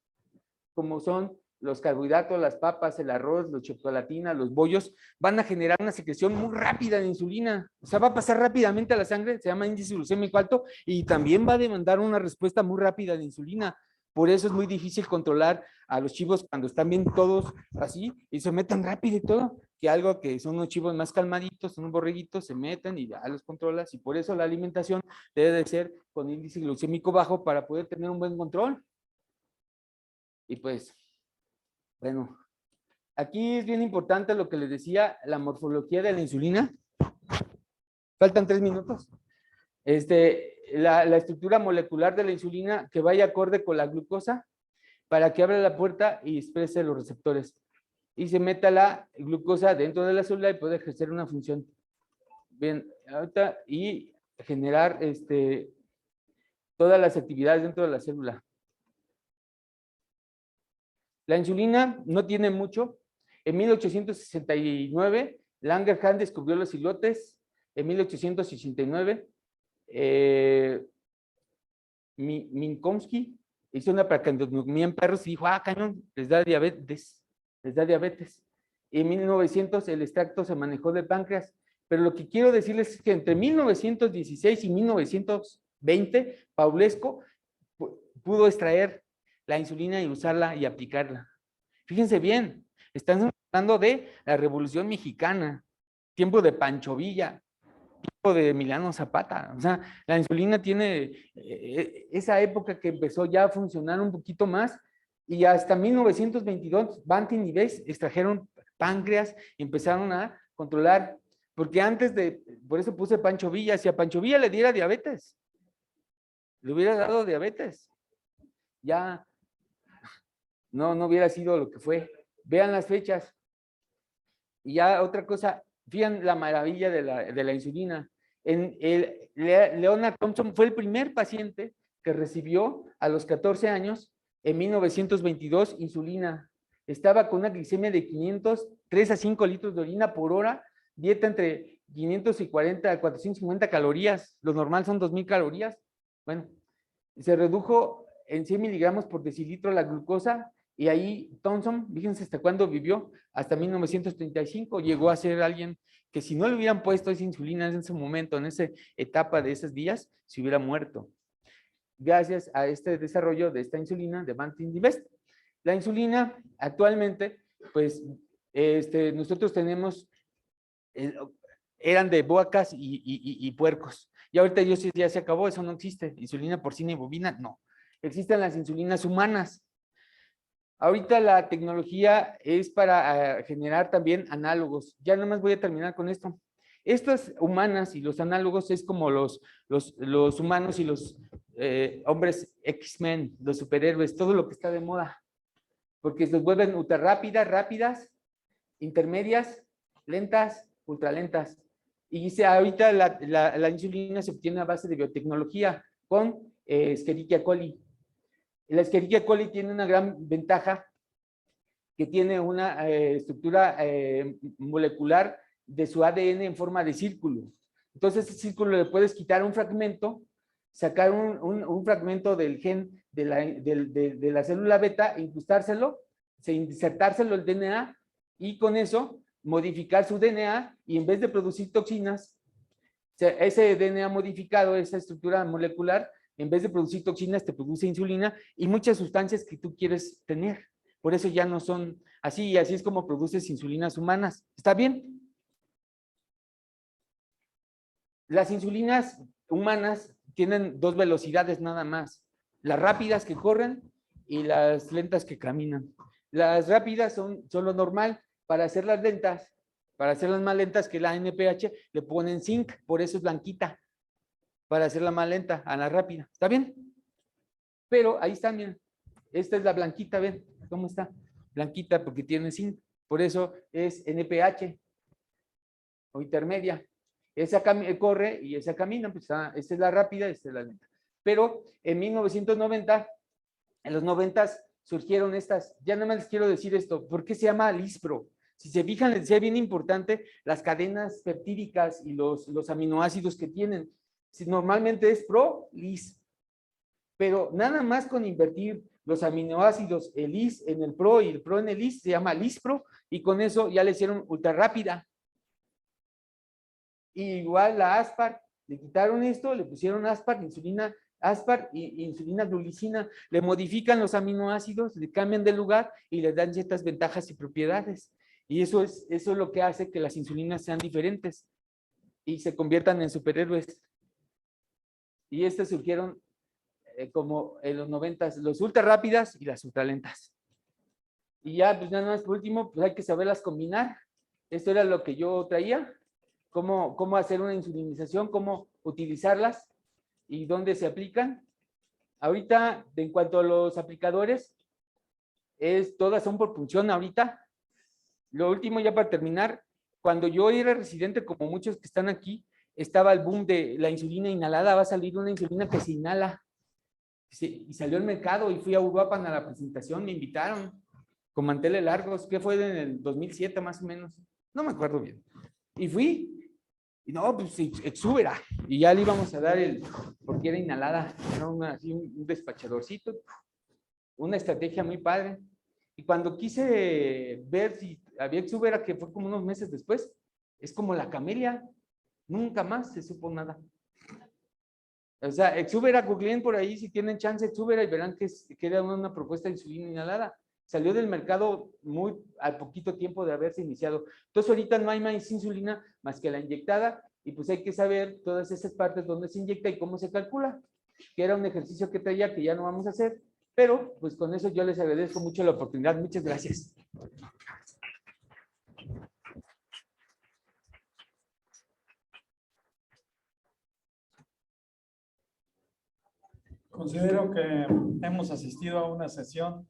como son los carbohidratos, las papas, el arroz, la chocolatina, los bollos, van a generar una secreción muy rápida de insulina. O sea, va a pasar rápidamente a la sangre, se llama índice glucémico alto, y también va a demandar una respuesta muy rápida de insulina. Por eso es muy difícil controlar a los chivos cuando están bien todos así y se metan rápido y todo, que algo que son unos chivos más calmaditos, son unos borreguitos, se meten y ya los controlas, y por eso la alimentación debe de ser con índice glucémico bajo para poder tener un buen control. Y pues, bueno, aquí es bien importante lo que les decía, la morfología de la insulina. Faltan 3 minutos. La estructura molecular de la insulina que vaya acorde con la glucosa para que abra la puerta y exprese los receptores y se meta la glucosa dentro de la célula y puede ejercer una función bien alta y generar todas las actividades dentro de la célula. La insulina no tiene mucho. En 1869, Langerhans descubrió los islotes. En 1869, Minkowski hizo una pracandonomía en perros y dijo, cañón, les da diabetes. Y en 1900 el extracto se manejó del páncreas. Pero lo que quiero decirles es que entre 1916 y 1920, Paulesco pudo extraer la insulina y usarla y aplicarla. Fíjense bien, están hablando de la Revolución Mexicana, tiempo de Pancho Villa, tiempo de Emiliano Zapata. O sea, la insulina tiene esa época que empezó ya a funcionar un poquito más, y hasta 1922 Banting y Weiss extrajeron páncreas y empezaron a controlar, porque antes por eso puse Pancho Villa, si a Pancho Villa le diera diabetes, le hubiera dado diabetes, ya no hubiera sido lo que fue. Vean las fechas. Y ya otra cosa, fíjense la maravilla de la insulina. Leonard Thompson fue el primer paciente que recibió a los 14 años, en 1922, insulina. Estaba con una glicemia de 3 a 5 litros de orina por hora, dieta entre 540 a 450 calorías, lo normal son 2000 calorías. Bueno, se redujo en 100 miligramos por decilitro la glucosa, y ahí Thompson, fíjense hasta cuándo vivió, hasta 1935, llegó a ser alguien que si no le hubieran puesto esa insulina en ese momento, en esa etapa de esos días, se hubiera muerto. Gracias a este desarrollo de esta insulina de Banting y Weiss. La insulina actualmente, pues, nosotros tenemos, eran de vacas y puercos. Y ahorita ya se acabó, eso no existe. Insulina porcina y bovina, no. Existen las insulinas humanas. Ahorita la tecnología es para generar también análogos. Ya nada más voy a terminar con esto. Estas humanas y los análogos es como los humanos y los hombres X-Men, los superhéroes, todo lo que está de moda. Porque se vuelven ultra rápidas, rápidas, intermedias, lentas, ultralentas. Y ahorita la insulina se obtiene a base de biotecnología con Escherichia coli. La Escherichia coli tiene una gran ventaja, que tiene una estructura molecular de su ADN en forma de círculo. Entonces, ese círculo le puedes quitar un fragmento, sacar un fragmento del gen de la célula beta, incrustárselo, insertárselo el DNA, y con eso modificar su DNA, y en vez de producir toxinas, ese DNA modificado, esa estructura molecular, en vez de producir toxinas, te produce insulina y muchas sustancias que tú quieres tener. Por eso ya no son así, y así es como produces insulinas humanas. ¿Está bien? Las insulinas humanas tienen dos velocidades nada más. Las rápidas que corren y las lentas que caminan. Las rápidas son lo normal. Para hacerlas lentas, para hacerlas más lentas que la NPH, le ponen zinc, por eso es blanquita. Para hacerla más lenta, a la rápida. ¿Está bien? Pero ahí está, miren. Esta es la blanquita, ven cómo está. Blanquita porque tiene zinc. Por eso es NPH o intermedia. Esa corre y esa camina. Pues esta es la rápida, esta es la lenta. Pero en 1990, en los 90 surgieron estas. Ya nada más les quiero decir esto. ¿Por qué se llama Lispro? Si se fijan, les decía bien importante las cadenas peptídicas y los aminoácidos que tienen. Si normalmente es pro-lis, pero nada más con invertir los aminoácidos, el lis en el pro y el pro en el lis, se llama lispro, y con eso ya le hicieron ultra rápida. Y igual la aspar, le quitaron esto, le pusieron aspar, insulina aspar y insulina glulicina, le modifican los aminoácidos, le cambian de lugar y le dan ciertas ventajas y propiedades. Y eso es lo que hace que las insulinas sean diferentes y se conviertan en superhéroes. Y estas surgieron como en los 90, los ultra rápidas y las ultra lentas. Y ya, pues nada más por último, pues hay que saberlas combinar. Esto era lo que yo traía, cómo hacer una insulinización, cómo utilizarlas y dónde se aplican. Ahorita, en cuanto a los aplicadores, todas son por punción ahorita. Lo último, ya para terminar, cuando yo era residente, como muchos que están aquí, estaba el boom de la insulina inhalada. Va a salir una insulina que se inhala. Y salió al mercado y fui a Uruapan a la presentación, me invitaron con manteles largos, ¿qué fue en el 2007 más o menos? No me acuerdo bien. Y fui, y no, pues Exúbera, y ya le íbamos a dar porque era inhalada, era así un despachadorcito, una estrategia muy padre. Y cuando quise ver si había Exúbera, que fue como unos meses después, es como la camelia, nunca más se supo nada. O sea, Exúbera, googleen por ahí si tienen chance Exúbera y verán que era una propuesta de insulina inhalada. Salió del mercado muy al poquito tiempo de haberse iniciado. Entonces ahorita no hay más insulina más que la inyectada, y pues hay que saber todas esas partes donde se inyecta y cómo se calcula, que era un ejercicio que traía que ya no vamos a hacer, pero pues con eso yo les agradezco mucho la oportunidad. Muchas gracias. Considero que hemos asistido a una sesión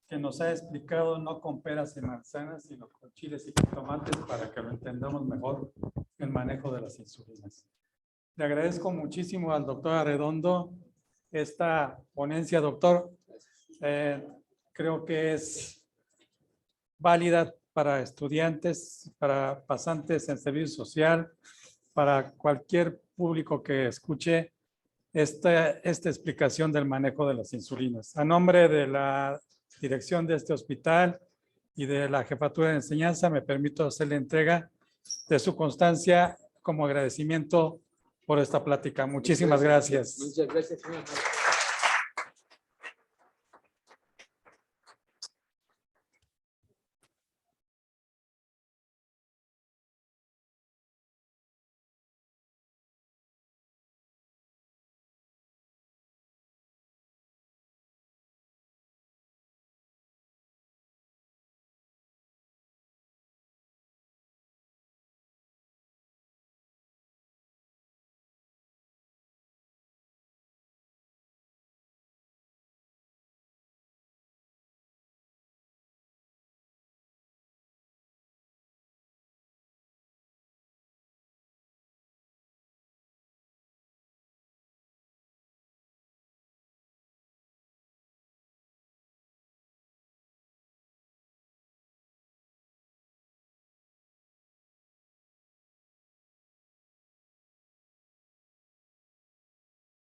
que nos ha explicado no con peras y manzanas, sino con chiles y tomates para que lo entendamos mejor el manejo de las insulinas. Le agradezco muchísimo al doctor Arredondo esta ponencia, doctor. Creo que es válida para estudiantes, para pasantes en servicio social, para cualquier público que escuche esta explicación del manejo de las insulinas. A nombre de la dirección de este hospital y de la jefatura de enseñanza, me permito hacer la entrega de su constancia como agradecimiento por esta plática. Muchísimas gracias. Muchas gracias, señor.